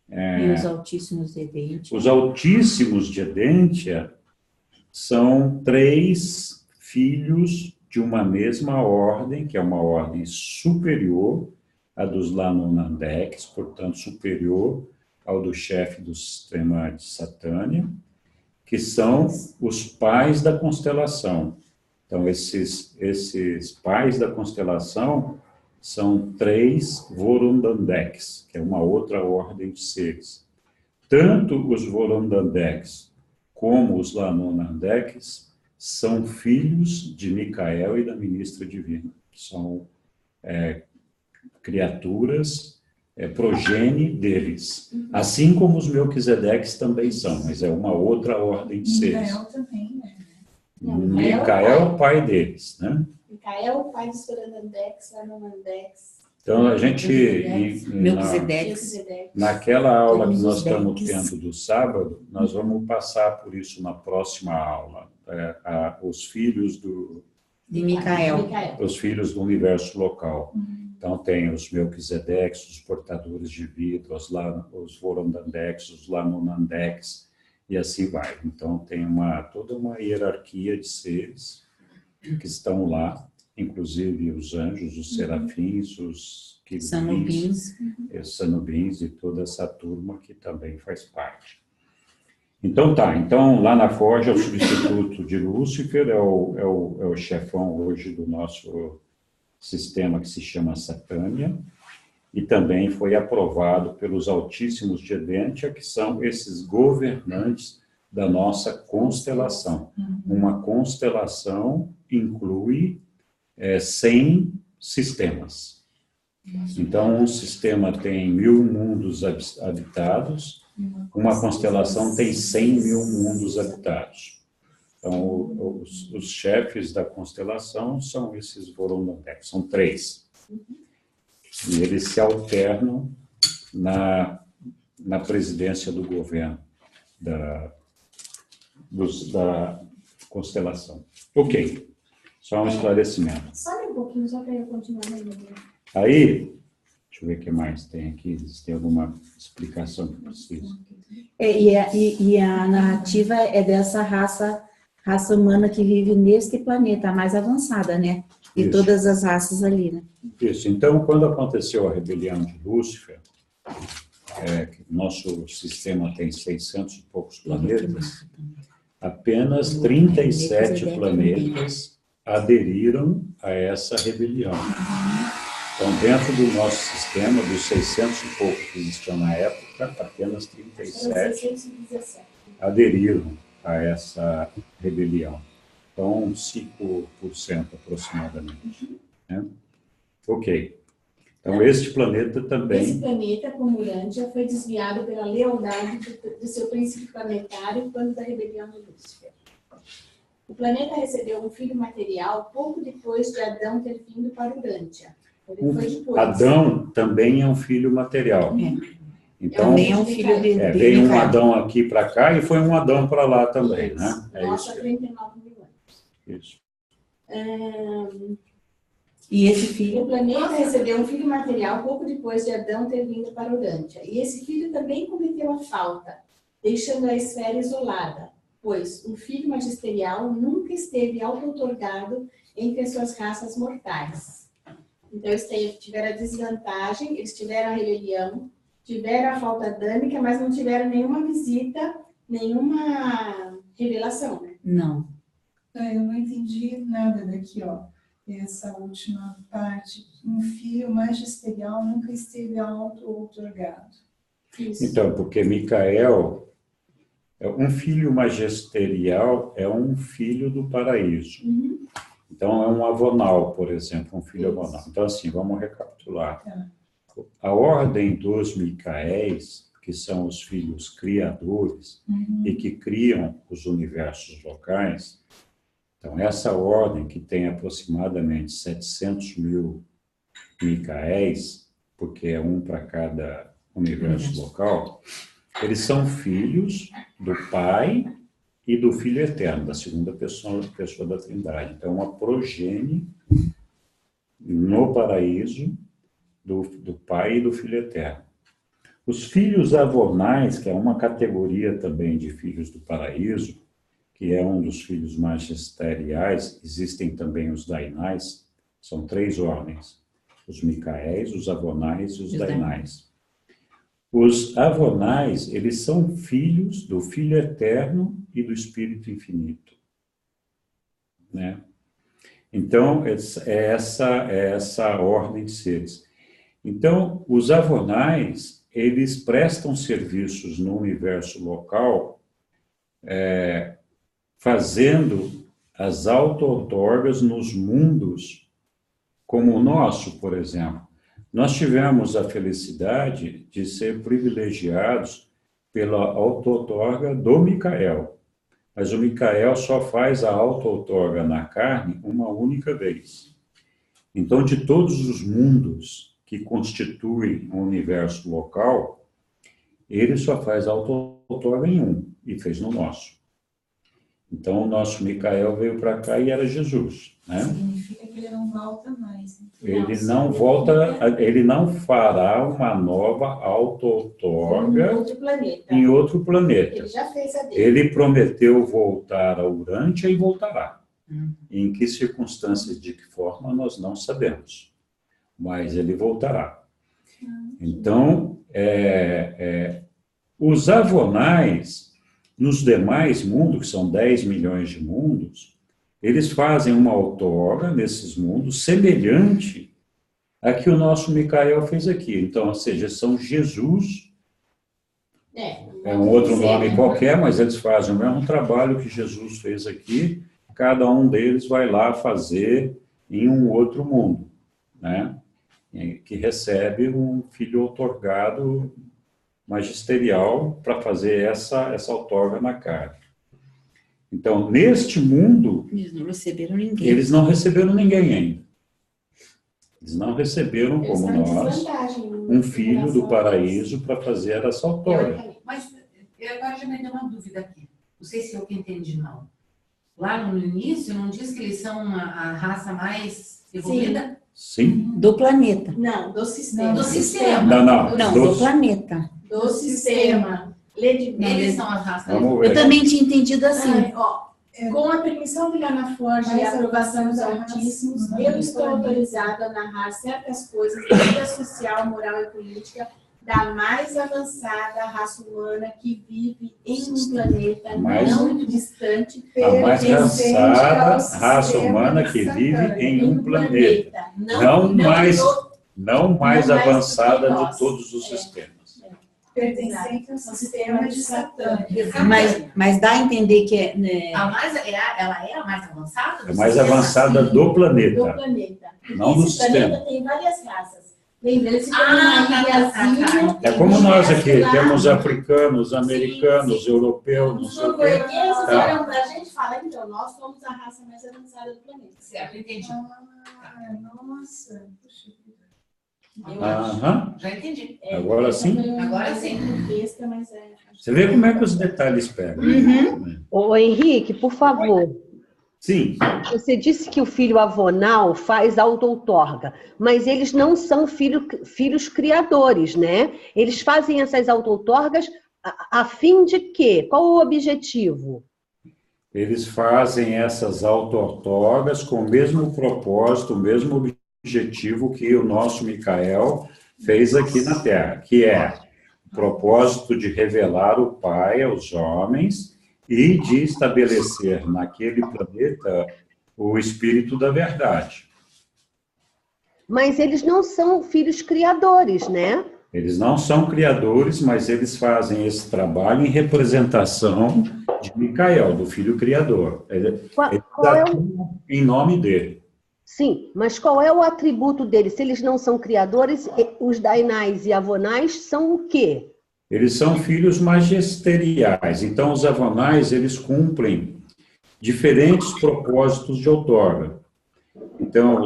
E os Altíssimos de Edentia? Os Altíssimos de Edentia são 3 filhos de uma mesma ordem, que é uma ordem superior à dos Lanonandex, portanto, superior ao do chefe do sistema de Satânia, que são os pais da constelação. Então, esses pais da constelação são 3 Vorundandex, que é uma outra ordem de seres. Tanto os Vorundandex como os Lanonandex são filhos de Micael e da ministra divina, que são criaturas, progenie deles. Assim como os Melquisedeques também são, mas é uma outra ordem de seres. Micael também, né? Micael é o pai deles, né? Micael é o pai dos Soranandex, Lanonandex. Então, a gente, Melquisedeques. naquela aula que Todos nós os estamos decks. tendo do sábado, nós vamos passar por isso na próxima aula. Os filhos De Micael. os filhos do universo local. Então, tem os Melquisedeques, os portadores de vida, os Vorondandex, os Lanonandex, e assim vai. Então, tem toda uma hierarquia de seres que estão lá, inclusive os anjos, os serafins, os Sanubins. os sanubins e toda essa turma que também faz parte. Então tá, então lá na Forge é o substituto de Lúcifer, é o chefão hoje do nosso sistema que se chama Satânia, e também foi aprovado pelos Altíssimos de Edentia, que são esses governantes da nossa constelação. Uma constelação inclui 100 sistemas. Então, um sistema tem 1000 mundos habitados, uma constelação tem 100.000 mundos habitados. Então, os chefes da constelação são esses Vorundandex, são 3. E eles se alternam na presidência do governo da constelação. Ok, só um esclarecimento. Sobe um pouquinho, só para eu continuar lendo. Aí, deixa eu ver o que mais tem aqui, se tem alguma explicação que precisa. E a narrativa é dessa raça humana que vive neste planeta, a mais avançada, né? De Isso. todas as raças ali, né? Isso. Então, quando aconteceu a rebelião de Lúcifer, que nosso sistema tem 600 e poucos planetas, apenas 37 planetas aderiram a essa rebelião. Então, dentro do nosso sistema, dos 600 e poucos que existiam na época, apenas 37 aderiram a essa rebelião. Então, 5% aproximadamente. Né? Ok. Então, este planeta também... Esse planeta, como Urântia, foi desviado pela lealdade do seu príncipe planetário quando da rebelião de Lúcifer. O planeta recebeu um filho material pouco depois de Adão ter vindo para Urântia. Ele foi depois. Adão também é um filho material. Então, Também é um filho de veio um Micael. Adão aqui para cá e foi um Adão para lá também, né? É Nossa, isso. 39 mil anos. Isso. E esse filho O planeta recebeu um filho material pouco depois de Adão ter vindo para Urântia. E esse filho também cometeu a falta, deixando a esfera isolada, pois um filho magisterial nunca esteve auto-otorgado entre as suas raças mortais. Então, eles tiveram a desvantagem, eles tiveram a rebelião, tiveram a falta adâmica, mas não tiveram nenhuma visita, nenhuma revelação, né? não. Eu não entendi nada daqui, ó. Essa última parte. Um filho magisterial nunca esteve auto-otorgado. Isso. Então, porque Micael, um filho magisterial é um filho do paraíso. Uhum. Então, é um avonal, por exemplo, um filho Isso. avonal. Então, assim, vamos recapitular. Tá. A ordem dos Micaéis que são os filhos criadores e que criam os universos locais. Então, essa ordem, que tem aproximadamente 700 mil Micaéis, porque é um para cada universo local, eles são filhos do Pai e do Filho Eterno, da segunda pessoa da Trindade. Então, uma progenie no paraíso do Pai e do Filho Eterno. Os filhos avonais, que é uma categoria também de filhos do paraíso, que é um dos filhos magisteriais, existem também os dainais, são 3 ordens: os Micaéis, os avonais e os dainais. Os avonais, eles são filhos do Filho Eterno e do Espírito Infinito, né? Então, é essa ordem de seres. Então, os avonais, eles prestam serviços no universo local, fazendo as auto-outorgas nos mundos, como o nosso, por exemplo. Nós tivemos a felicidade de ser privilegiados pela auto-outorga do Micael. Mas o Micael só faz a auto-outorga na carne uma única vez. Então, de todos os mundos que constituem o universo local, ele só faz a auto-outorga em um, e fez no nosso. Então, o nosso Micael veio para cá e era Jesus, né? Significa que ele não volta mais. Ele não volta, ele não fará uma nova auto-outorga em outro planeta. Ele já fez a dele. Ele prometeu voltar a Urântia e voltará. Em que circunstâncias, de que forma, nós não sabemos. Mas ele voltará. Então, os avonais, nos demais mundos, que são 10 milhões de mundos, eles fazem uma outorga nesses mundos semelhante a que o nosso Micael fez aqui. Então, ou seja, são Jesus, é um outro nome qualquer, mas eles fazem o mesmo trabalho que Jesus fez aqui, cada um deles vai lá fazer em um outro mundo, né? Que recebe um filho outorgado magisterial para fazer essa outorga na carne. Então, neste mundo, Eles não receberam ninguém. eles não receberam ninguém ainda. Eles não receberam, como nós, um filho do paraíso para fazer essa outorga. Mas eu agora já me deu uma dúvida aqui. Não sei se eu que entendi mal. Lá no início, não diz que eles são a raça mais evoluída? Sim. Do planeta. Não, do sistema. Do sistema. Não, do planeta. Do sistema. Eles são as raças. Vamos ver. Eu também tinha entendido assim. Com a permissão de Lana Forge e a aprovação dos Altíssimos, eu estou autorizada a narrar certas coisas da vida social, moral e política da mais avançada raça humana que vive em um planeta não muito distante, A mais avançada raça humana que vive em um planeta. Não mais avançada de todos os sistemas. Pertencente ao sistema de Satã. Mas dá a entender que é... Né? Ela é a mais avançada? É mais avançada do planeta. Do planeta. Não do Esse sistema. planeta tem várias raças. Lembrando-se que uma ilhazinha... É como nós aqui, temos africanos, americanos, europeus, não Os sei o quê. noruegueses Tá. olham pra gente e falam, então, nós somos a raça mais avançada do planeta. Certo, entendi. Nossa. Puxa vida. Eu acho. Aham. Já entendi. Agora sim? Agora sim. Besta, mas Você vê como é que os detalhes pegam. Ô, Henrique, por favor. Sim. Você disse que o filho avonal faz auto-outorga, mas eles não são filhos criadores, né? Eles fazem essas auto-outorgas a fim de quê? Qual o objetivo? Eles fazem essas auto-outorgas com o mesmo propósito, o mesmo objetivo que o nosso Micael fez aqui na Terra, que é o propósito de revelar o Pai aos homens e de estabelecer naquele planeta o Espírito da Verdade. Mas eles não são filhos criadores, né? Eles não são criadores, mas eles fazem esse trabalho em representação de Micael, do Filho Criador. Eles atuam em nome dele. Sim, mas qual é o atributo deles? Se eles não são criadores, os dainais e avonais são o quê? eles são filhos magisteriais. Então, os avonais, eles cumprem diferentes propósitos de outorga. Então,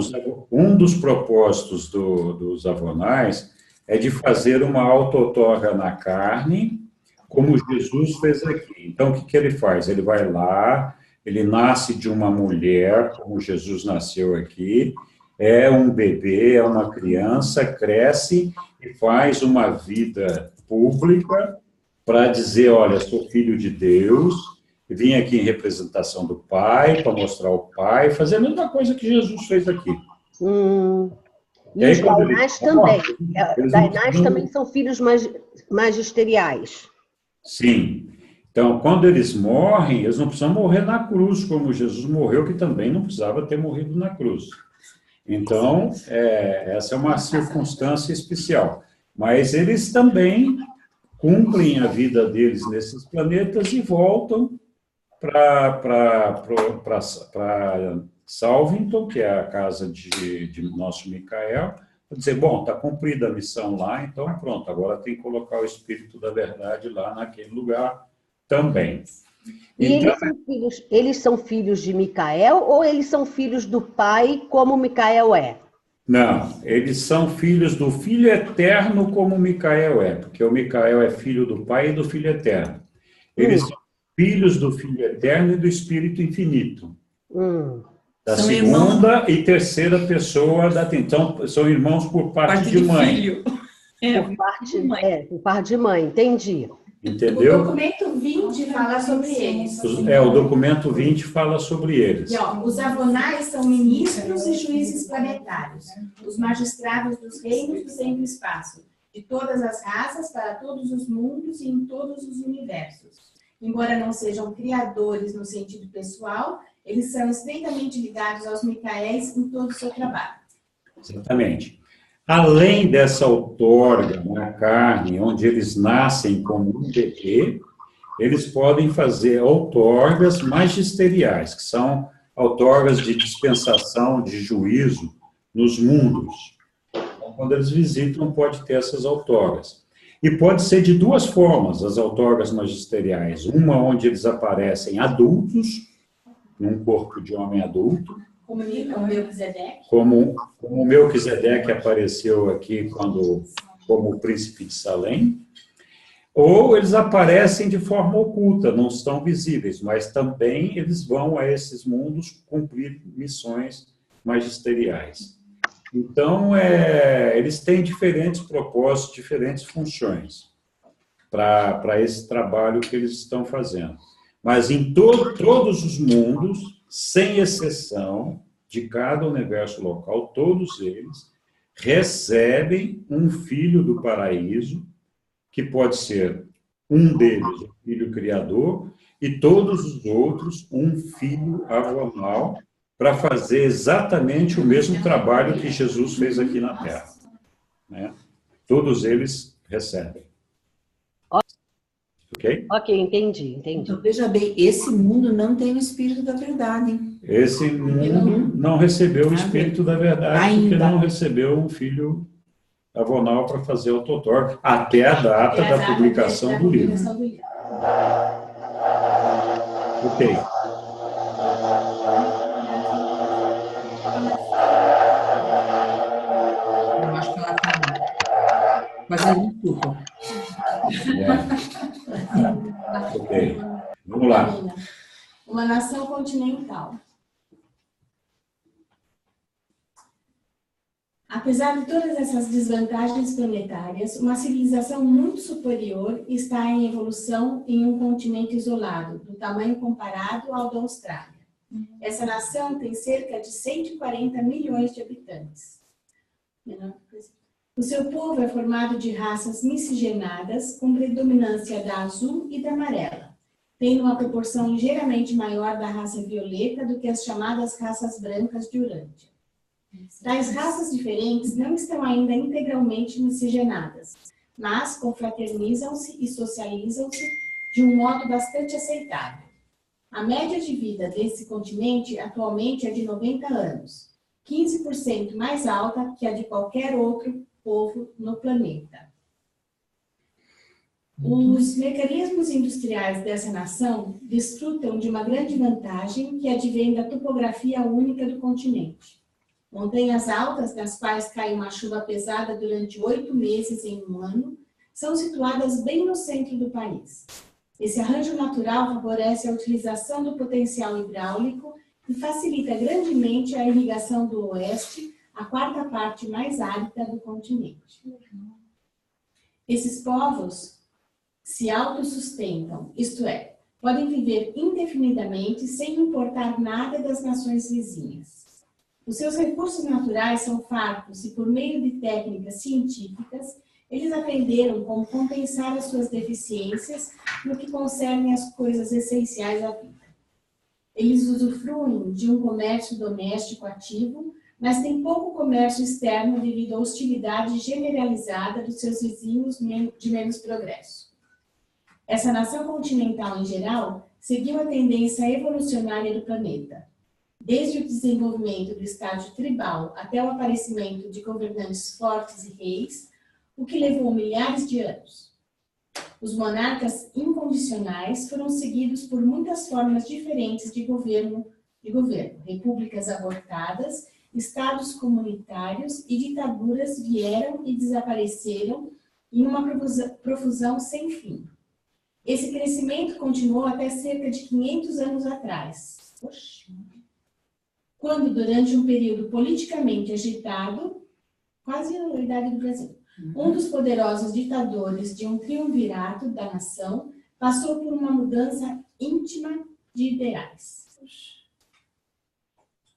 um dos propósitos dos avonais é de fazer uma auto-outorga na carne, como Jesus fez aqui. Então, o que ele faz? Ele vai lá, ele nasce de uma mulher, como Jesus nasceu aqui, é um bebê, é uma criança, cresce e faz uma vida pública para dizer, olha, sou filho de Deus, vim aqui em representação do Pai, para mostrar o Pai, fazer a mesma coisa que Jesus fez aqui. E aí, os dainás também. Dainás também são filhos magisteriais. Sim. Então, quando eles morrem, eles não precisam morrer na cruz, como Jesus morreu, que também não precisava ter morrido na cruz. Então, essa é uma circunstância especial. Mas eles também cumprem a vida deles nesses planetas e voltam para Salvington, que é a casa de nosso Micael, para dizer, bom, está cumprida a missão lá, então pronto, agora tem que colocar o Espírito da Verdade lá naquele lugar também. E então, eles são filhos de Micael ou eles são filhos do Pai, como Micael é? Não, eles são filhos do Filho Eterno, como Micael é, porque o Micael é filho do Pai e do Filho Eterno. Eles são filhos do Filho Eterno e do Espírito Infinito. Da São segunda irmãos... e terceira pessoa da Então, são irmãos por parte de mãe. Filho. Por parte de mãe, entendi. Entendeu? O documento 20 fala sobre eles. O documento 20 fala sobre eles. E, ó, os avonais são ministros e juízes planetários, os magistrados dos reinos do tempo e espaço, de todas as raças, para todos os mundos e em todos os universos. Embora não sejam criadores no sentido pessoal, eles são estreitamente ligados aos Micaéis em todo o seu trabalho. Exatamente. Além dessa outorga na carne, onde eles nascem como um bebê, eles podem fazer outorgas magisteriais, que são outorgas de dispensação, de juízo nos mundos. Então, quando eles visitam, pode ter essas outorgas. E pode ser de duas formas, as outorgas magisteriais. Uma onde eles aparecem adultos, num corpo de homem adulto, como Melquisedeque. Como o Melquisedeque apareceu aqui como o príncipe de Salém, ou eles aparecem de forma oculta, não estão visíveis, mas também eles vão a esses mundos cumprir missões magisteriais. Então, eles têm diferentes propósitos, diferentes funções para esse trabalho que eles estão fazendo. Mas em todos os mundos, sem exceção, de cada universo local, todos eles recebem um filho do paraíso, que pode ser um deles, o filho criador, e todos os outros, um filho avonal, para fazer exatamente o mesmo trabalho que Jesus fez aqui na Terra. Né? Todos eles recebem. Ok? Ok, entendi. Então, veja bem, esse mundo não tem o Espírito da Verdade, hein? Esse mundo não recebeu o Espírito da Verdade, porque não recebeu um filho avonal para fazer o outorga, até a data da publicação do livro. Ok. Eu acho que ela está fazendo tudo. Ok. Vamos lá. Uma nação continental. Apesar de todas essas desvantagens planetárias, uma civilização muito superior está em evolução em um continente isolado, do tamanho comparado ao da Austrália. Essa nação tem cerca de 140 milhões de habitantes. O seu povo é formado de raças miscigenadas, com predominância da azul e da amarela, tendo uma proporção ligeiramente maior da raça violeta do que as chamadas raças brancas de Urântia. Tais raças diferentes não estão ainda integralmente miscigenadas, mas confraternizam-se e socializam-se de um modo bastante aceitável. A média de vida desse continente atualmente é de 90 anos, 15% mais alta que a de qualquer outro povo no planeta. Os mecanismos industriais dessa nação desfrutam de uma grande vantagem que advém da topografia única do continente. Montanhas altas, nas quais cai uma chuva pesada durante 8 meses em um ano, são situadas bem no centro do país. Esse arranjo natural favorece a utilização do potencial hidráulico e facilita grandemente a irrigação do oeste, a quarta parte mais árida do continente. Esses povos se autossustentam, isto é, podem viver indefinidamente sem importar nada das nações vizinhas. Os seus recursos naturais são fartos e, por meio de técnicas científicas, eles aprenderam como compensar as suas deficiências no que concerne às coisas essenciais à vida. Eles usufruem de um comércio doméstico ativo, mas têm pouco comércio externo devido à hostilidade generalizada dos seus vizinhos de menos progresso. Essa nação continental, em geral, seguiu a tendência evolucionária do planeta. Desde o desenvolvimento do estágio tribal até o aparecimento de governantes fortes e reis, o que levou milhares de anos. Os monarcas incondicionais foram seguidos por muitas formas diferentes de governo, repúblicas abortadas, estados comunitários e ditaduras vieram e desapareceram em uma profusão sem fim. Esse crescimento continuou até cerca de 500 anos atrás, quando, durante um período politicamente agitado, quase a idade do Brasil, um dos poderosos ditadores de um triunvirato da nação passou por uma mudança íntima de ideais.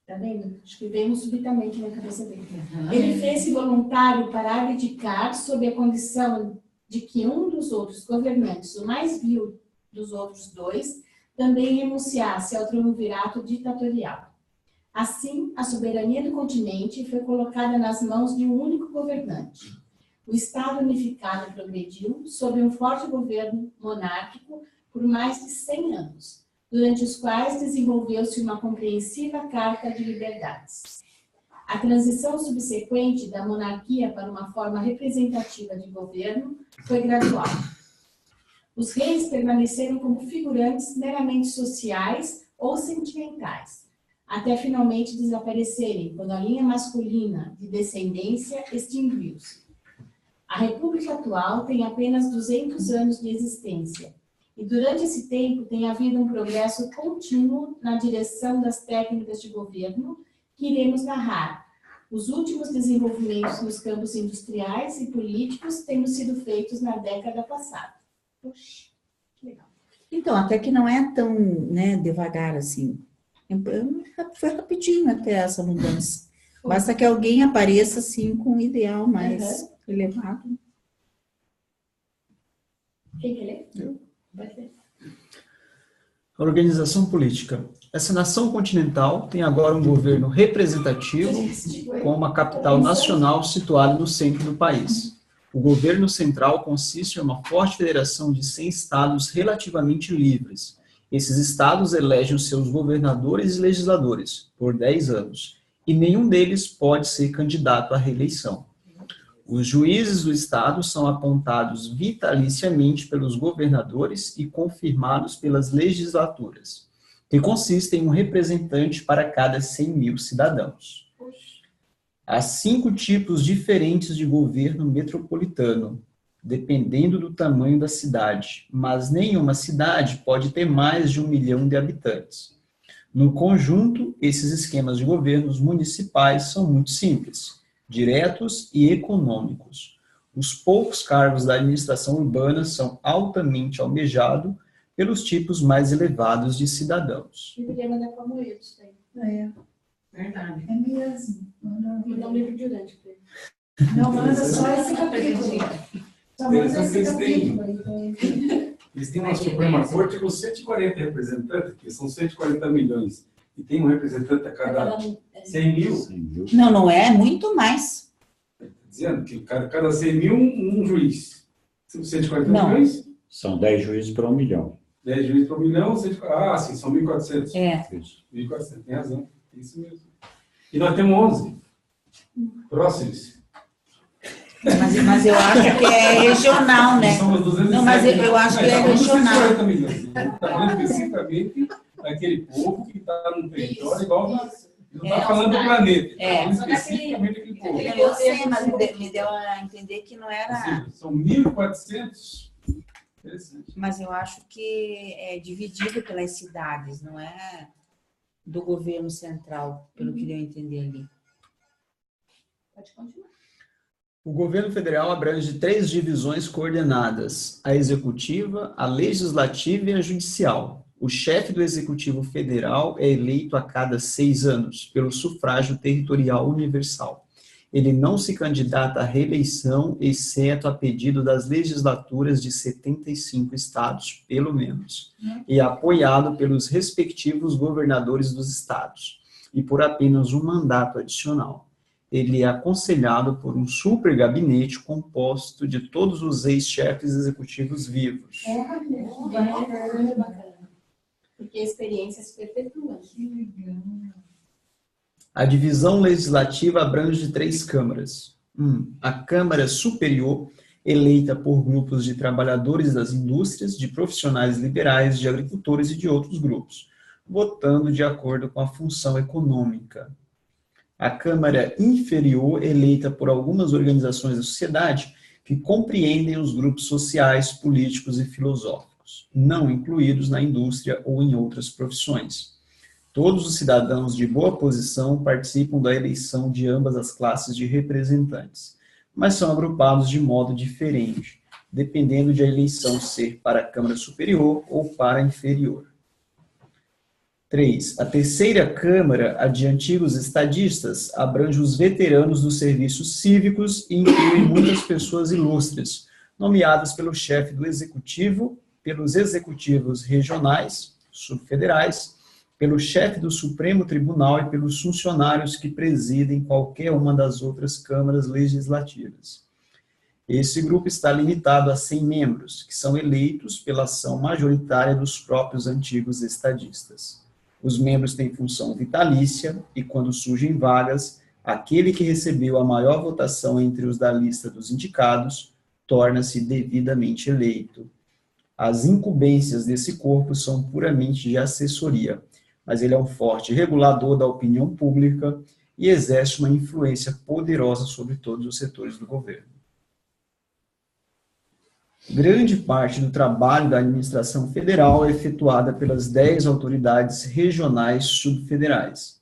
Está vendo? Acho que veio subitamente na cabeça dele. Ele fez-se voluntário para abdicar sob a condição de que um dos outros governantes, o mais vil dos outros dois, também renunciasse ao triunvirato ditatorial. Assim, a soberania do continente foi colocada nas mãos de um único governante. O Estado unificado progrediu sob um forte governo monárquico por mais de 100 anos, durante os quais desenvolveu-se uma compreensiva carta de liberdades. A transição subsequente da monarquia para uma forma representativa de governo foi gradual. Os reis permaneceram como figurantes meramente sociais ou sentimentais, até finalmente desaparecerem quando a linha masculina de descendência extinguiu-se. A República atual tem apenas 200 anos de existência, e durante esse tempo tem havido um progresso contínuo na direção das técnicas de governo que iremos narrar. Os últimos desenvolvimentos nos campos industriais e políticos tendo sido feitos na década passada. Puxa, que legal. Então, até que não é tão, né, devagar assim. Foi rapidinho até essa mudança. Basta que alguém apareça assim com um ideal mais elevado. Quem quer ler? Eu. Vai ler. Organização política. Essa nação continental tem agora um governo representativo com uma capital nacional situada no centro do país. O governo central consiste em uma forte federação de 100 estados relativamente livres. Esses estados elegem os seus governadores e legisladores por 10 anos, e nenhum deles pode ser candidato à reeleição. Os juízes do estado são apontados vitaliciamente pelos governadores e confirmados pelas legislaturas, que consistem em um representante para cada 100 mil cidadãos. Há 5 tipos diferentes de governo metropolitano, dependendo do tamanho da cidade, mas nenhuma cidade pode ter mais de 1 milhão de habitantes. No conjunto, esses esquemas de governos municipais são muito simples, diretos e econômicos. Os poucos cargos da administração urbana são altamente almejados pelos tipos mais elevados de cidadãos. Eu podia mandar para Moedo isso aí. É, Verdade. é mesmo. Mandar um livro de Urante para ele. Não manda só esse capítulo. Só manda esse capítulo aí para ele. Eles têm uma Suprema Corte com 140 representantes, que são 140 milhões. E tem um representante a cada 100 mil. Não, não é, muito mais. Dizendo que cada 100 mil, um juiz. 140 Não. milhões? São 10 juízes para 1 milhão. 10 juízes para 1 milhão, 140. Ah, sim, são 1.400. É. Isso. 1.400, tem razão. É isso mesmo. E nós temos 11 próximos. Mas eu acho que é regional, né? Somos 207, Não, mas eu acho que é regional. 240 milhões. Está falando especificamente daquele povo que está no território, igual. Não está falando do planeta. Está falando especificamente daquele povo. Eu sei, mas me deu a entender que não era... São 1.400. Interessante. Mas eu acho que é dividido pelas cidades, não é do governo central, pelo que deu a entender ali. Pode continuar. O governo federal abrange 3 divisões coordenadas: a executiva, a legislativa e a judicial. O chefe do executivo federal é eleito a cada 6 anos, pelo sufrágio territorial universal. Ele não se candidata à reeleição, exceto a pedido das legislaturas de 75 estados, pelo menos, e apoiado pelos respectivos governadores dos estados, e por apenas um mandato adicional. Ele é aconselhado por um super gabinete composto de todos os ex-chefes executivos vivos. Bacana. Porque a experiência se perpetua. A divisão legislativa abrange 3 câmaras. A Câmara Superior, eleita por grupos de trabalhadores das indústrias, de profissionais liberais, de agricultores e de outros grupos, votando de acordo com a função econômica. A Câmara Inferior, eleita por algumas organizações da sociedade que compreendem os grupos sociais, políticos e filosóficos, não incluídos na indústria ou em outras profissões. Todos os cidadãos de boa posição participam da eleição de ambas as classes de representantes, mas são agrupados de modo diferente, dependendo de a eleição ser para a Câmara Superior ou para a Inferior. 3. A terceira Câmara, a de antigos estadistas, abrange os veteranos dos serviços cívicos e inclui muitas pessoas ilustres, nomeadas pelo chefe do Executivo, pelos executivos regionais, subfederais, pelo chefe do Supremo Tribunal e pelos funcionários que presidem qualquer uma das outras câmaras legislativas. Esse grupo está limitado a 100 membros, que são eleitos pela ação majoritária dos próprios antigos estadistas. Os membros têm função vitalícia e, quando surgem vagas, aquele que recebeu a maior votação entre os da lista dos indicados torna-se devidamente eleito. As incumbências desse corpo são puramente de assessoria, mas ele é um forte regulador da opinião pública e exerce uma influência poderosa sobre todos os setores do governo. Grande parte do trabalho da administração federal é efetuada pelas 10 autoridades regionais subfederais,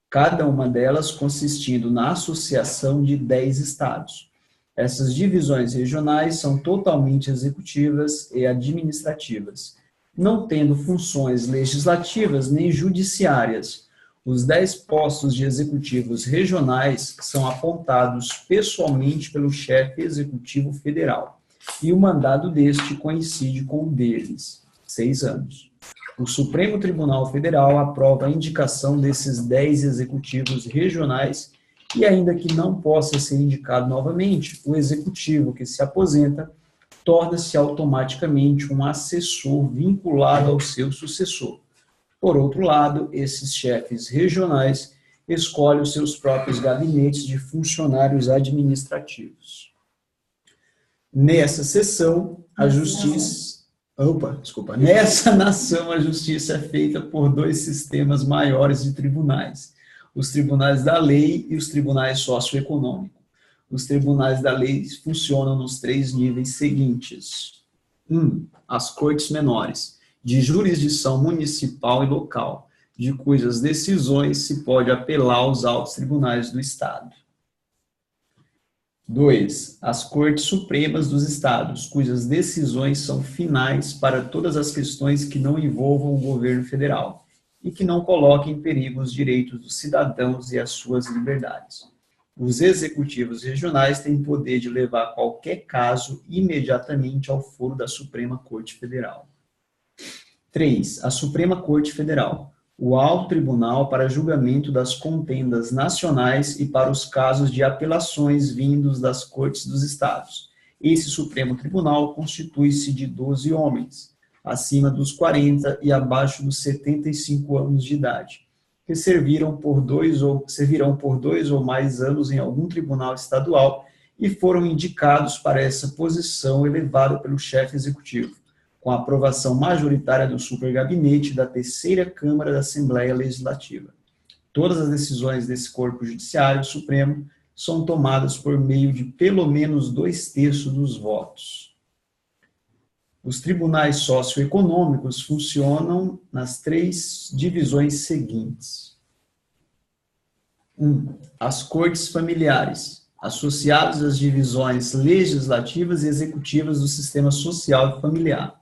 cada uma delas consistindo na associação de 10 estados. Essas divisões regionais são totalmente executivas e administrativas, não tendo funções legislativas nem judiciárias. Os 10 postos de executivos regionais são apontados pessoalmente pelo chefe executivo federal, e o mandato deste coincide com o deles, 6 anos. O Supremo Tribunal Federal aprova a indicação desses 10 executivos regionais e, ainda que não possa ser indicado novamente, o executivo que se aposenta torna-se automaticamente um assessor vinculado ao seu sucessor. Por outro lado, esses chefes regionais escolhem os seus próprios gabinetes de funcionários administrativos. Nessa sessão, nessa nação, a justiça é feita por 2 sistemas maiores de tribunais: os tribunais da lei e os tribunais socioeconômicos. Os tribunais da lei funcionam nos 3 níveis seguintes. 1. As cortes menores, de jurisdição municipal e local, de cujas decisões se pode apelar aos altos tribunais do Estado. 2. As cortes supremas dos estados, cujas decisões são finais para todas as questões que não envolvam o governo federal e que não coloquem em perigo os direitos dos cidadãos e as suas liberdades. Os executivos regionais têm poder de levar qualquer caso imediatamente ao foro da Suprema Corte Federal. 3. A Suprema Corte Federal, o alto tribunal para julgamento das contendas nacionais e para os casos de apelações vindos das cortes dos estados. Esse Supremo Tribunal constitui-se de 12 homens, acima dos 40 e abaixo dos 75 anos de idade, que servirão por 2 ou mais anos em algum tribunal estadual e foram indicados para essa posição elevada pelo chefe executivo, com a aprovação majoritária do supergabinete da terceira Câmara da Assembleia Legislativa. Todas as decisões desse corpo judiciário supremo são tomadas por meio de pelo menos 2/3 dos votos. Os tribunais socioeconômicos funcionam nas 3 divisões seguintes. 1. As cortes familiares, associadas às divisões legislativas e executivas do sistema social e familiar.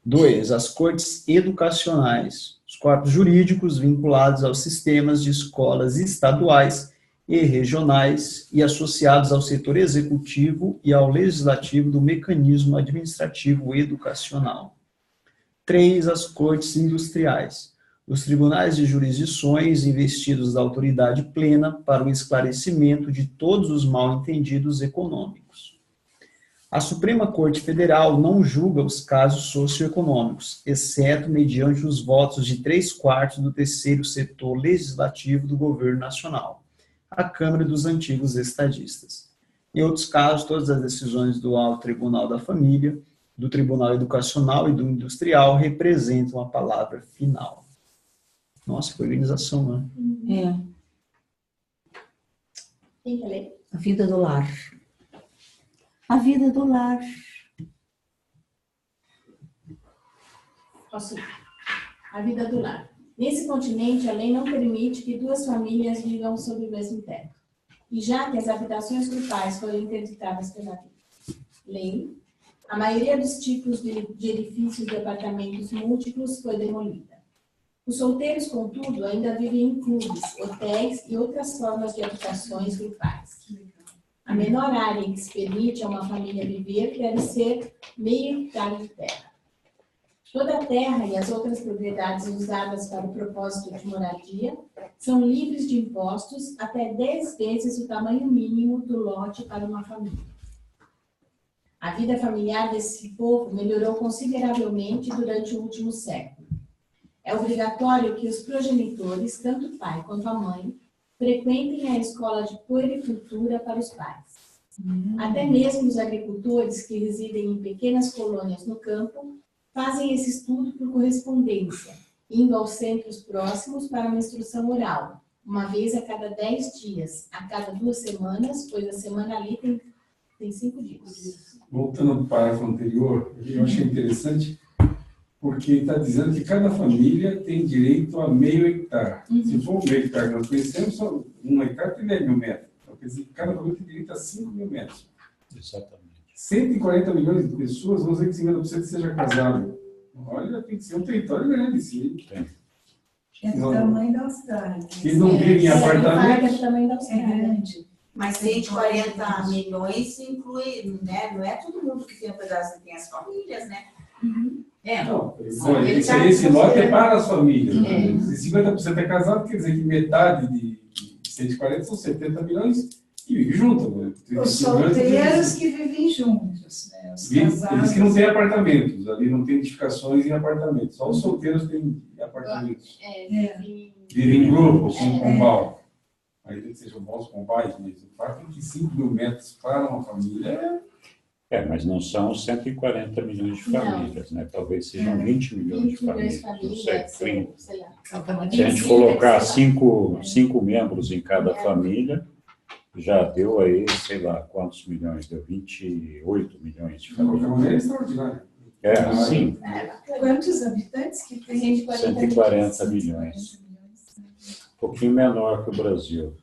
2. As cortes educacionais, os corpos jurídicos vinculados aos sistemas de escolas estaduais e regionais e associados ao setor executivo e ao legislativo do mecanismo administrativo educacional. 3. As cortes industriais, os tribunais de jurisdições investidos da autoridade plena para o esclarecimento de todos os mal-entendidos econômicos. A Suprema Corte Federal não julga os casos socioeconômicos, exceto mediante os votos de 3/4 do terceiro setor legislativo do governo nacional, a Câmara dos antigos estadistas. Em outros casos, todas as decisões do Alto Tribunal da Família, do Tribunal Educacional e do Industrial representam a palavra final. Nossa, que organização, né? Quem quer ler? A vida do lar. A vida do lar. Posso ir? A vida do lar. Nesse continente, a lei não permite que 2 famílias vivam sob o mesmo teto. E já que as habitações grupais foram interditadas pela lei, a maioria dos tipos de edifícios de apartamentos múltiplos foi demolida. Os solteiros, contudo, ainda vivem em clubes, hotéis e outras formas de habitações grupais. A menor área que se permite a uma família viver deve ser meio hectare de terra. Toda a terra e as outras propriedades usadas para o propósito de moradia são livres de impostos até 10 vezes o tamanho mínimo do lote para uma família. A vida familiar desse povo melhorou consideravelmente durante o último século. É obrigatório que os progenitores, tanto o pai quanto a mãe, frequentem a escola de puericultura para os pais. Até mesmo os agricultores que residem em pequenas colônias no campo fazem esse estudo por correspondência, indo aos centros próximos para uma instrução oral, uma vez a cada 10 dias, a cada 2 semanas, pois a semana ali tem 5 dias. Voltando ao parágrafo anterior, eu achei interessante, porque está dizendo que cada família tem direito a meio hectare. Se for meio hectare que nós conhecemos, só 1 hectare tem 10 mil metros. Então, quer dizer que cada família tem direito a 5 mil metros. Exatamente. 140 milhões de pessoas, vamos dizer que 50% seja casado. Olha, tem que ser um território grande, sim. É do tamanho da Austrália. Que não vivem em apartamento. É do tamanho da Austrália. Grande. Mas 140 milhões inclui, né? Não é todo mundo que tem um pedaço, tem as famílias, né? Não, esse lote é para as famílias. Se 50% é casado, quer dizer que metade de 140 são 70 milhões e vivem juntos. Né? Os solteiros que vivem juntos, né? Os casados. Eles que não têm apartamentos, ali não tem edificações em apartamentos, só os solteiros têm apartamentos. Vivem em grupo, com pombal. Aí tem que sejam bons pombais mesmo. O fato é que 5 mil metros para uma família mas não são 140 milhões de famílias, né? Talvez sejam 20 milhões de famílias, não sei, 30. Se a gente colocar 5 membros em cada família, já deu aí, sei lá, quantos milhões? Deu 28 milhões de famílias. É extraordinário. Sim. Quantos habitantes que tem? 140 milhões. Um pouquinho menor que o Brasil.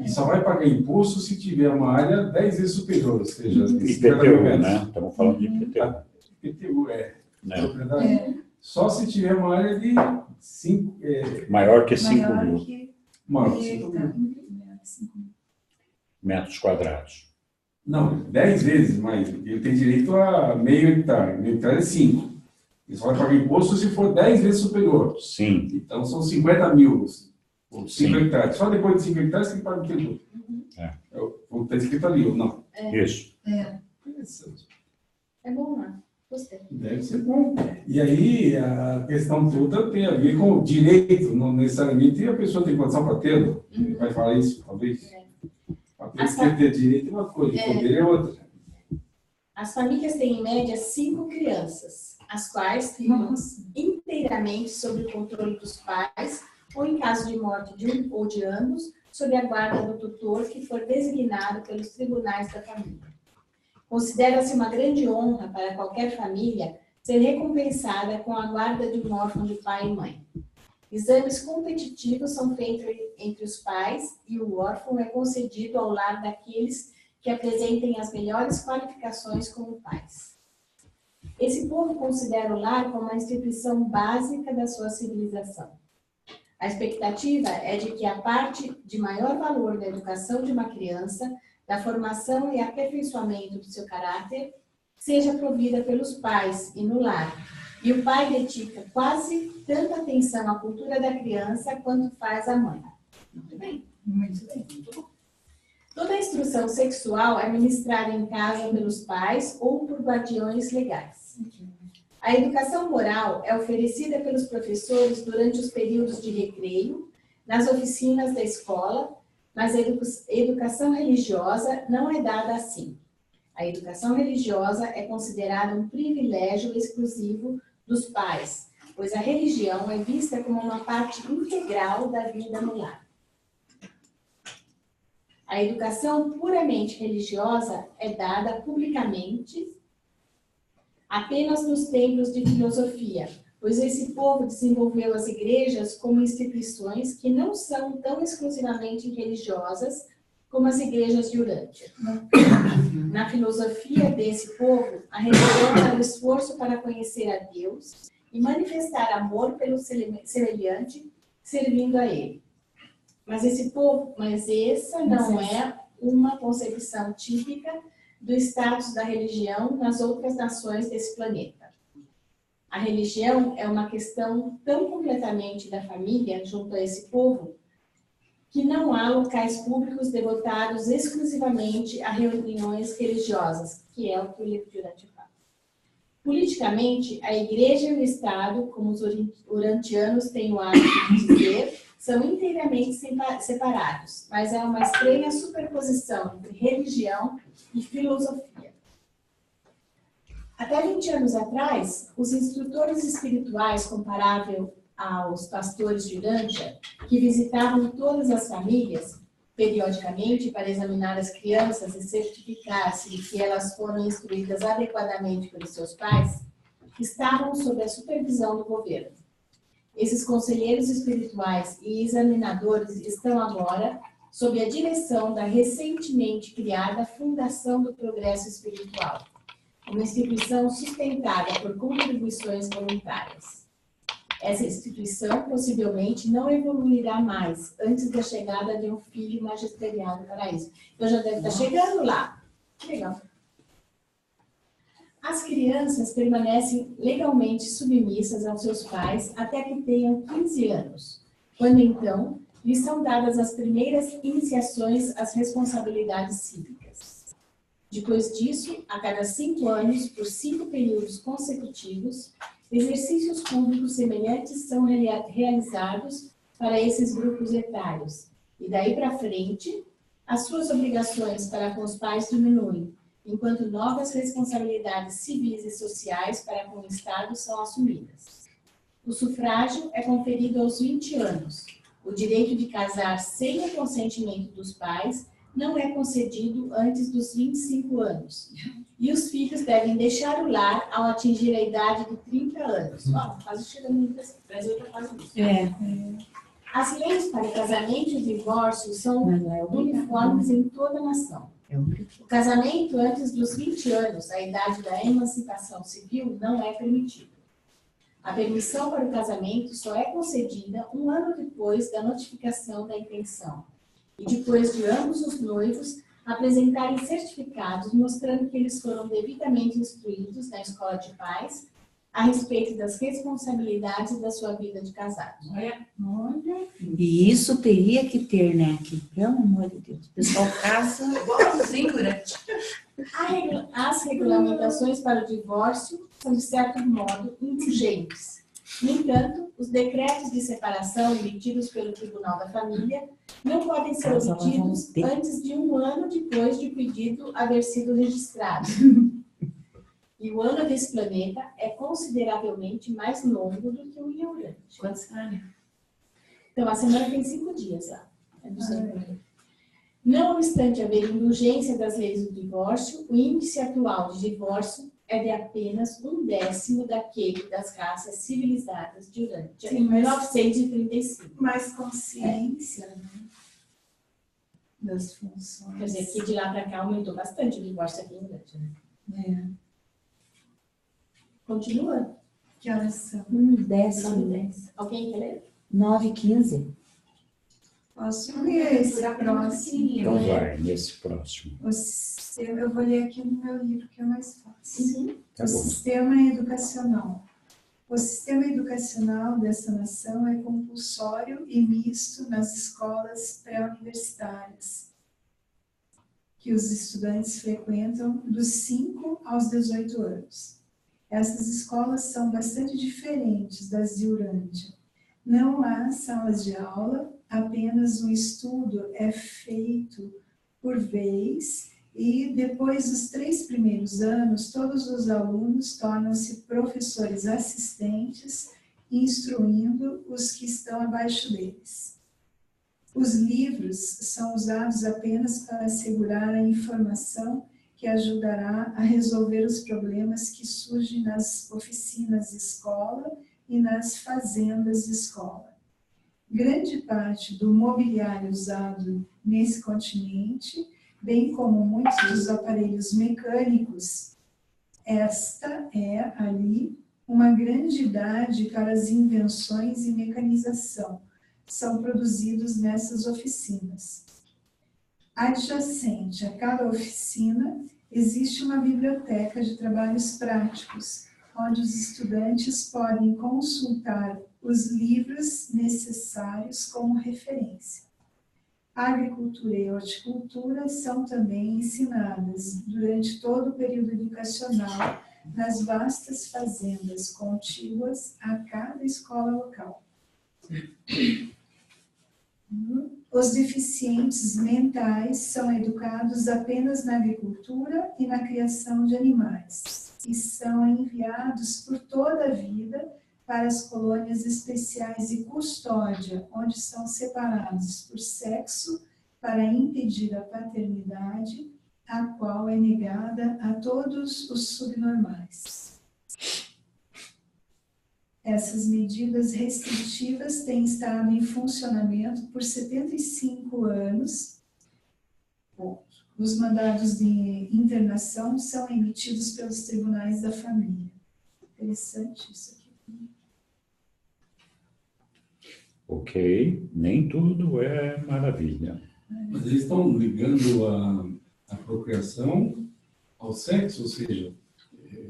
E só vai pagar imposto se tiver uma área 10 vezes superior, ou seja, IPTU, né? Estamos falando de IPTU. IPTU, Só se tiver uma área de 5... maior que 5 mil. Maior que 5 mil. Metros quadrados. Não, 10 vezes mais. Ele tem direito a meio hectare. Meio hectare é 5. Ele só vai pagar imposto se for 10 vezes superior. Sim. Então são 50 mil. 5 hectares. Só depois de 5 hectares você paga o tributo. Está escrito ali, ou não? Isso. É bom, né? Gostei. Deve ser bom. E aí, a questão toda tem a ver com o direito, não necessariamente a pessoa tem condição para tê-lo. Vai falar isso, talvez. Porque ter direito é uma coisa, poder é outra. As famílias têm, em média, 5 crianças, as quais ficam inteiramente sob o controle dos pais, ou em caso de morte de um ou de ambos, sob a guarda do tutor que for designado pelos tribunais da família. Considera-se uma grande honra para qualquer família ser recompensada com a guarda de um órfão de pai e mãe. Exames competitivos são feitos entre os pais e o órfão é concedido ao lar daqueles que apresentem as melhores qualificações como pais. Esse povo considera o lar como a instituição básica da sua civilização. A expectativa é de que a parte de maior valor da educação de uma criança, da formação e aperfeiçoamento do seu caráter, seja provida pelos pais e no lar. E o pai dedica quase tanta atenção à cultura da criança quanto faz a mãe. Muito bem. Muito bem. Muito bom. Toda a instrução sexual é ministrada em casa pelos pais ou por guardiões legais. A educação moral é oferecida pelos professores durante os períodos de recreio, nas oficinas da escola, mas a educação religiosa não é dada assim. A educação religiosa é considerada um privilégio exclusivo dos pais, pois a religião é vista como uma parte integral da vida no lar. A educação puramente religiosa é dada publicamente apenas nos templos de filosofia, pois esse povo desenvolveu as igrejas como instituições que não são tão exclusivamente religiosas como as igrejas de Urântia. Na filosofia desse povo, a religião é o esforço para conhecer a Deus e manifestar amor pelo semelhante, servindo a ele. Mas essa não é uma concepção típica do status da religião nas outras nações desse planeta. A religião é uma questão tão completamente da família junto a esse povo que não há locais públicos devotados exclusivamente a reuniões religiosas, que é o que o livro de Urântia fala. Politicamente, a igreja e o Estado, como os urantianos têm o hábito de dizer, são inteiramente separados, mas há uma estranha superposição entre religião e filosofia. Até 20 anos atrás, os instrutores espirituais, comparável aos pastores de Urântia, que visitavam todas as famílias, periodicamente, para examinar as crianças e certificar-se de que elas foram instruídas adequadamente pelos seus pais, estavam sob a supervisão do governo. Esses conselheiros espirituais e examinadores estão agora sob a direção da recentemente criada Fundação do Progresso Espiritual, uma instituição sustentada por contribuições voluntárias. Essa instituição possivelmente não evoluirá mais antes da chegada de um filho magisterial no paraíso. Então já deve estar chegando lá. Legal. As crianças permanecem legalmente submissas aos seus pais até que tenham 15 anos, quando então lhes são dadas as primeiras iniciações às responsabilidades cívicas. Depois disso, a cada 5 anos, por 5 períodos consecutivos, exercícios públicos semelhantes são realizados para esses grupos etários. E daí para frente, as suas obrigações para com os pais diminuem, enquanto novas responsabilidades civis e sociais para com o Estado são assumidas. O sufrágio é conferido aos 20 anos. O direito de casar sem o consentimento dos pais não é concedido antes dos 25 anos. E os filhos devem deixar o lar ao atingir a idade de 30 anos. Quase chegando no Brasil, já faz isso. As leis para o casamento e o divórcio são uniformes em toda a nação. O casamento antes dos 20 anos, a idade da emancipação civil, não é permitido. A permissão para o casamento só é concedida 1 ano depois da notificação da intenção e depois de ambos os noivos apresentarem certificados mostrando que eles foram devidamente instruídos na escola de pais a respeito das responsabilidades da sua vida de casados. Olha. E isso teria que ter, né? Aqui, pelo amor de Deus. O pessoal casa igualzinho, durante. As regulamentações para o divórcio são, de certo modo, indulgentes. No entanto, Os decretos de separação emitidos pelo Tribunal da Família não podem ser obtidos antes de 1 ano depois de o pedido haver sido registrado. E o ano desse planeta é consideravelmente mais longo do que o Iorante. Quantos anos? Então, a semana tem 5 dias lá. É do Senhor. Não obstante haver indulgência das leis do divórcio, o índice atual de divórcio é de apenas 1/10 daquele das raças civilizadas durante 1935. Mais consciência, né? Das funções. Quer dizer, que de lá para cá aumentou bastante o divórcio aqui em Irlanda, né? Continua? Que horas são? 10. Alguém quer ler? 9h15. Posso ler esse próximo? Então vai, nesse próximo. Eu vou ler aqui no meu livro, que é mais fácil. Tá O bom. sistema educacional. O sistema educacional dessa nação é compulsório e misto nas escolas pré-universitárias, que os estudantes frequentam dos 5 aos 18 anos. Essas escolas são bastante diferentes das de Urântia. Não há salas de aula, apenas um estudo é feito por vez e depois dos 3 primeiros anos, todos os alunos tornam-se professores assistentes, instruindo os que estão abaixo deles. Os livros são usados apenas para assegurar a informação que ajudará a resolver os problemas que surgem nas oficinas de escola e nas fazendas de escola. Grande parte do mobiliário usado nesse continente, bem como muitos dos aparelhos mecânicos, esta é, ali, uma grande idade para as invenções e mecanização. São produzidos nessas oficinas. Adjacente a cada oficina, existe uma biblioteca de trabalhos práticos, onde os estudantes podem consultar os livros necessários como referência. A agricultura e a horticultura são também ensinadas durante todo o período educacional nas vastas fazendas contíguas a cada escola local. Os deficientes mentais são educados apenas na agricultura e na criação de animais e são enviados por toda a vida para as colônias especiais de custódia, onde são separados por sexo para impedir a paternidade, a qual é negada a todos os subnormais. Essas medidas restritivas têm estado em funcionamento por 75 anos. Os mandados de internação são emitidos pelos tribunais da família. Interessante isso aqui. Ok, nem tudo é maravilha. Mas eles estão ligando a procriação ao sexo, ou seja,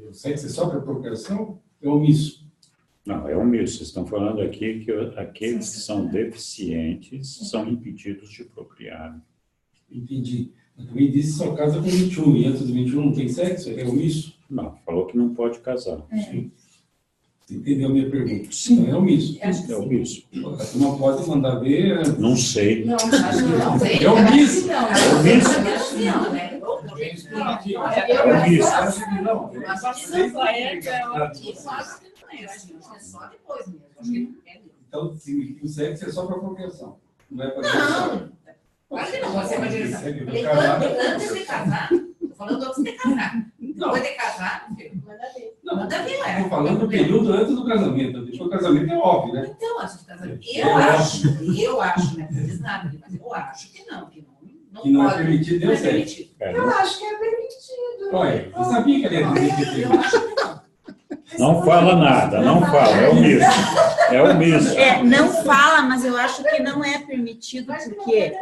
o sexo é só para a procriação? É omisso? Não, é omisso. Vocês estão falando aqui que aqueles que são deficientes são impedidos de procriar. Entendi. Mas também disse que só casa com 21, e antes dos 21 não tem sexo? É omisso? Não, falou que não pode casar. Sim. Você entendeu a minha pergunta? Sim. Então é omisso. É omisso. A turma pode mandar ver... Não sei. Não, acho que não. É omisso. É omisso. Não, né? É omisso. Acho que não. Eu acho que não é assim, acho que é só depois mesmo. Acho que não é. Então, o sexo é só para procriação. Não é para Não, claro que não, pode ser para direção. Antes de casar, estou falando antes de casar. Depois de casar, manda ver, ué. Estou falando do período antes do casamento. Depois do casamento é óbvio, né? Então, antes do casamento. Eu acho, né? Não diz nada, mas eu acho que não Que não é permitido, não é deu certo. permitido. Eu acho que é permitido. Olha, eu sabia que ele ia dizer Eu acho que não. Não fala nada, não fala. É omisso. É omisso. Não fala, mas eu acho que não é permitido, porque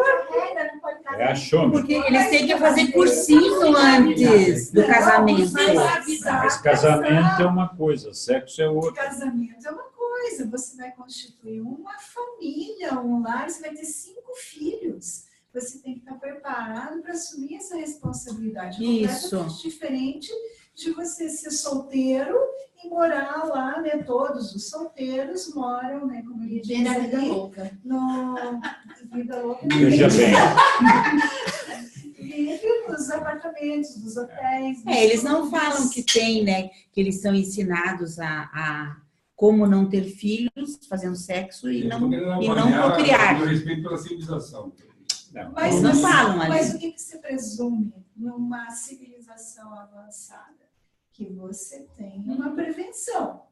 É achômetro. porque eles têm que fazer cursinho antes do casamento. Mas casamento é uma coisa, sexo é outra. Casamento é uma coisa, você vai constituir uma família, um lar, você vai ter 5 filhos. Você tem que estar preparado para assumir essa responsabilidade. Isso. Completamente diferente de você ser solteiro e morar lá, né? Todos os solteiros moram, né? Como ele diz, Vida louca. Vida louca. Veja bem. Vive nos apartamentos, nos hotéis. Eles não falam que tem, né? Que eles são ensinados a como não ter filhos, fazendo sexo e não procriar. Eu respeito pela civilização. Mas eles não falam ali. Mas o que se presume numa civilização avançada? Que você tem uma prevenção.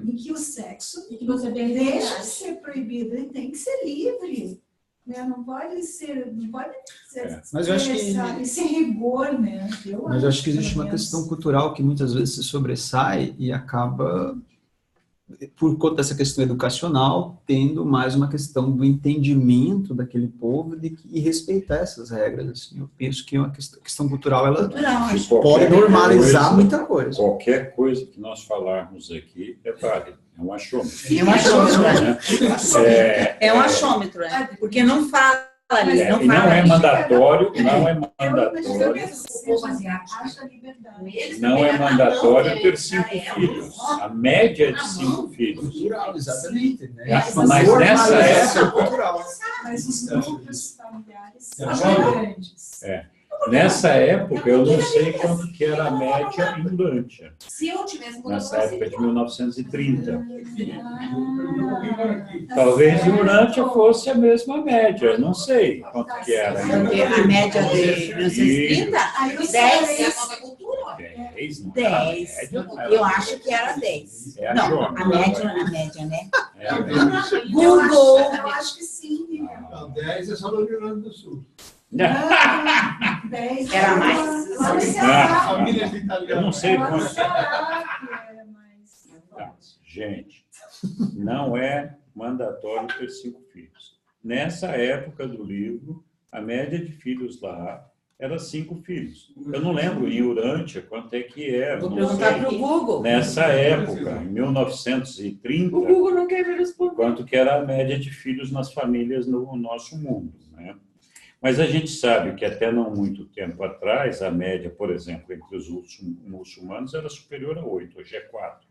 E que o sexo E que você tem deixa de ser proibido e tem que ser livre. Né? Não pode ser Mas eu acho que esse rigor, né? Mas eu acho que existe uma questão cultural que muitas vezes se sobressai e acaba, por conta dessa questão educacional, tendo mais uma questão do entendimento daquele povo e respeitar essas regras. Assim. Eu penso que uma questão cultural, ela pode normalizar muita coisa. Qualquer coisa que nós falarmos aqui é válido. É um achômetro. É um achômetro, né? É um achômetro, né? Porque não fala ali, e não é mandatório, não é mandatório ter 5 filhos. A média é de 5 filhos. Exatamente. Né? Mas nessa época... Mas os grupos familiares são grandes. Nessa época, eu não sei quanto que era a média em Urântia. Se eu tivesse Nessa época de 1930. Talvez em Urântia fosse a mesma média, não sei quanto que era. A média de 1930? 10, não 10. Média, não era. Eu acho que era 10. É Não, achômetro. a média, né? Google. Eu acho que sim. Não, 10 é só no Rio Grande do Sul. 10 Era mais. Famílias italianas. Eu não sei quanto. Gente, não é mandatório ter 5 filhos. Nessa época do livro, a média de filhos lá era 5 filhos. Eu não lembro em Urântia quanto é que era. Vou perguntar para o Google. Nessa época, em 1930, O Google não quer me responder. quanto que era a média de filhos nas famílias no nosso mundo, né? Mas a gente sabe que até não muito tempo atrás, a média, por exemplo, entre os muçulmanos era superior a 8, hoje é 4.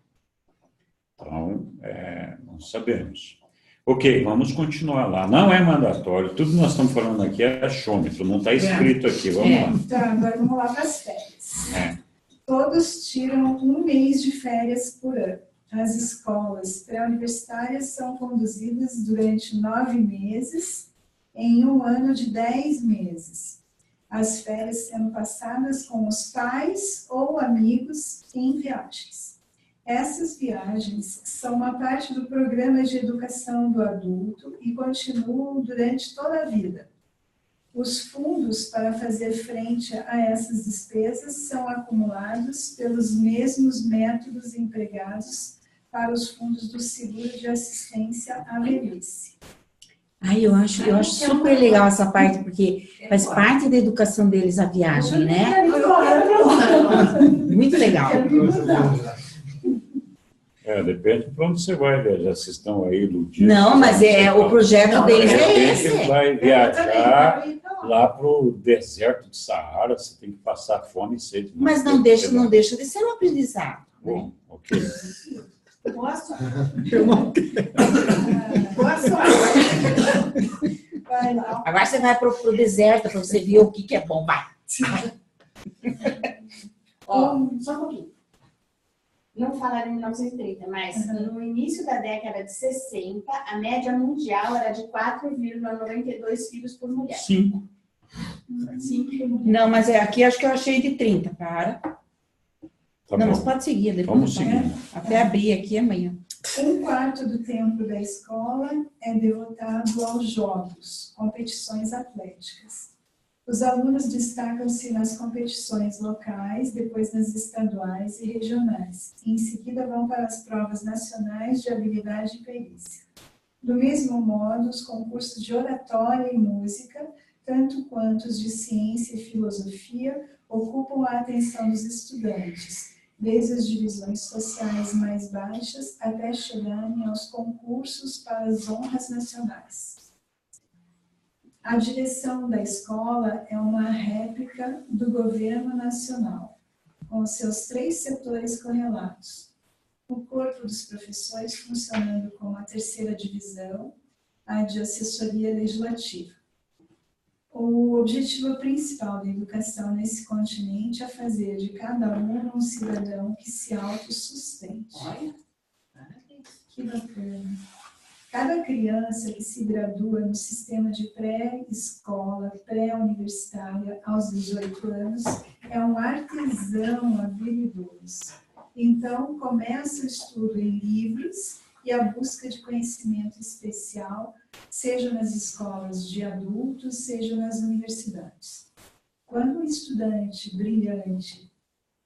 Então, não sabemos. Ok, vamos continuar lá. Não é mandatório, tudo que nós estamos falando aqui é achômetro, não está escrito aqui, vamos lá. Então, agora vamos lá para as férias. Todos tiram 1 mês de férias por ano. As escolas pré-universitárias são conduzidas durante 9 meses, em um ano de 10 meses. As férias sendo passadas com os pais ou amigos em viagens. Essas viagens são uma parte do programa de educação do adulto e continuam durante toda a vida. Os fundos para fazer frente a essas despesas são acumulados pelos mesmos métodos empregados para os fundos do seguro de assistência à velhice. Eu acho super legal essa parte, porque faz parte da educação deles a viagem, né? Muito legal. Depende para onde você vai viajar. Vocês estão aí iludidos. Não, mas o projeto deles é esse. Você vai viajar lá para o deserto de Saara, você tem que passar fome e sede. Mas não deixa de ser um aprendizado. Bom, ok. Boa sorte. Vai lá. Agora você vai para o deserto para você ver o que é bom. Vai. Só um pouquinho. Não falaram em 1930, mas no início da década de 60, a média mundial era de 4,92 filhos por mulher. 5. Não, mas aqui acho que eu achei de 30, para. Tá não, bom. mas pode seguir. Depois Vamos seguir. Até abrir aqui amanhã. 1/4 do tempo da escola é devotado aos jogos, competições atléticas. Os alunos destacam-se nas competições locais, depois nas estaduais e regionais. Em seguida vão para as provas nacionais de habilidade e perícia. Do mesmo modo, os concursos de oratória e música, tanto quanto os de ciência e filosofia, ocupam a atenção dos estudantes, desde as divisões sociais mais baixas até chegarem aos concursos para as honras nacionais. A direção da escola é uma réplica do governo nacional, com seus 3 setores correlatos: o corpo dos professores funcionando como a terceira divisão, a de assessoria legislativa. O objetivo principal da educação nesse continente é fazer de cada aluno um cidadão que se autossustente. Que bacana. Cada criança que se gradua no sistema de pré-escola, pré-universitária aos 18 anos é um artesão habilidoso. Então, começa o estudo em livros e a busca de conhecimento especial, seja nas escolas de adultos, seja nas universidades. Quando um estudante brilhante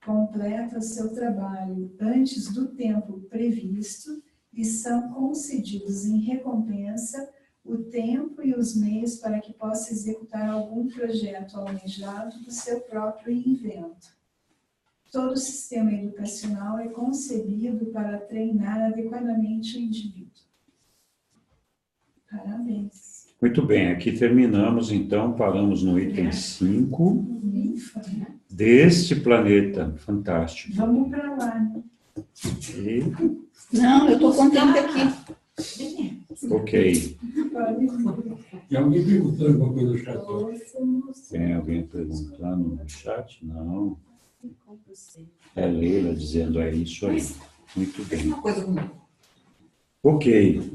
completa seu trabalho antes do tempo previsto, lhe são concedidos em recompensa o tempo e os meios para que possa executar algum projeto almejado do seu próprio invento. Todo o sistema educacional é concebido para treinar adequadamente o indivíduo. Parabéns. Muito bem, aqui terminamos, então, paramos no item 5 deste planeta fantástico. Vamos para lá, né? E... Não, eu estou contente aqui. Ok. Tem alguém perguntando alguma coisa no chat? Tem alguém perguntando no chat? Não. É Leila dizendo, é isso aí. Muito bem. Ok.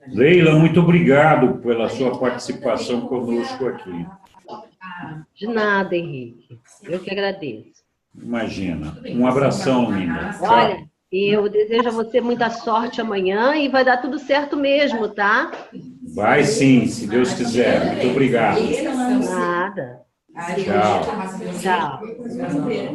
Leila, muito obrigado pela sua participação conosco aqui. De nada, Henrique. Eu que agradeço. Imagina. Um abração, linda. Olha, eu desejo a você muita sorte amanhã e vai dar tudo certo mesmo, tá? Vai sim, se Deus quiser. Muito obrigado. Nada. Tchau. Tchau. Depois vamos ver.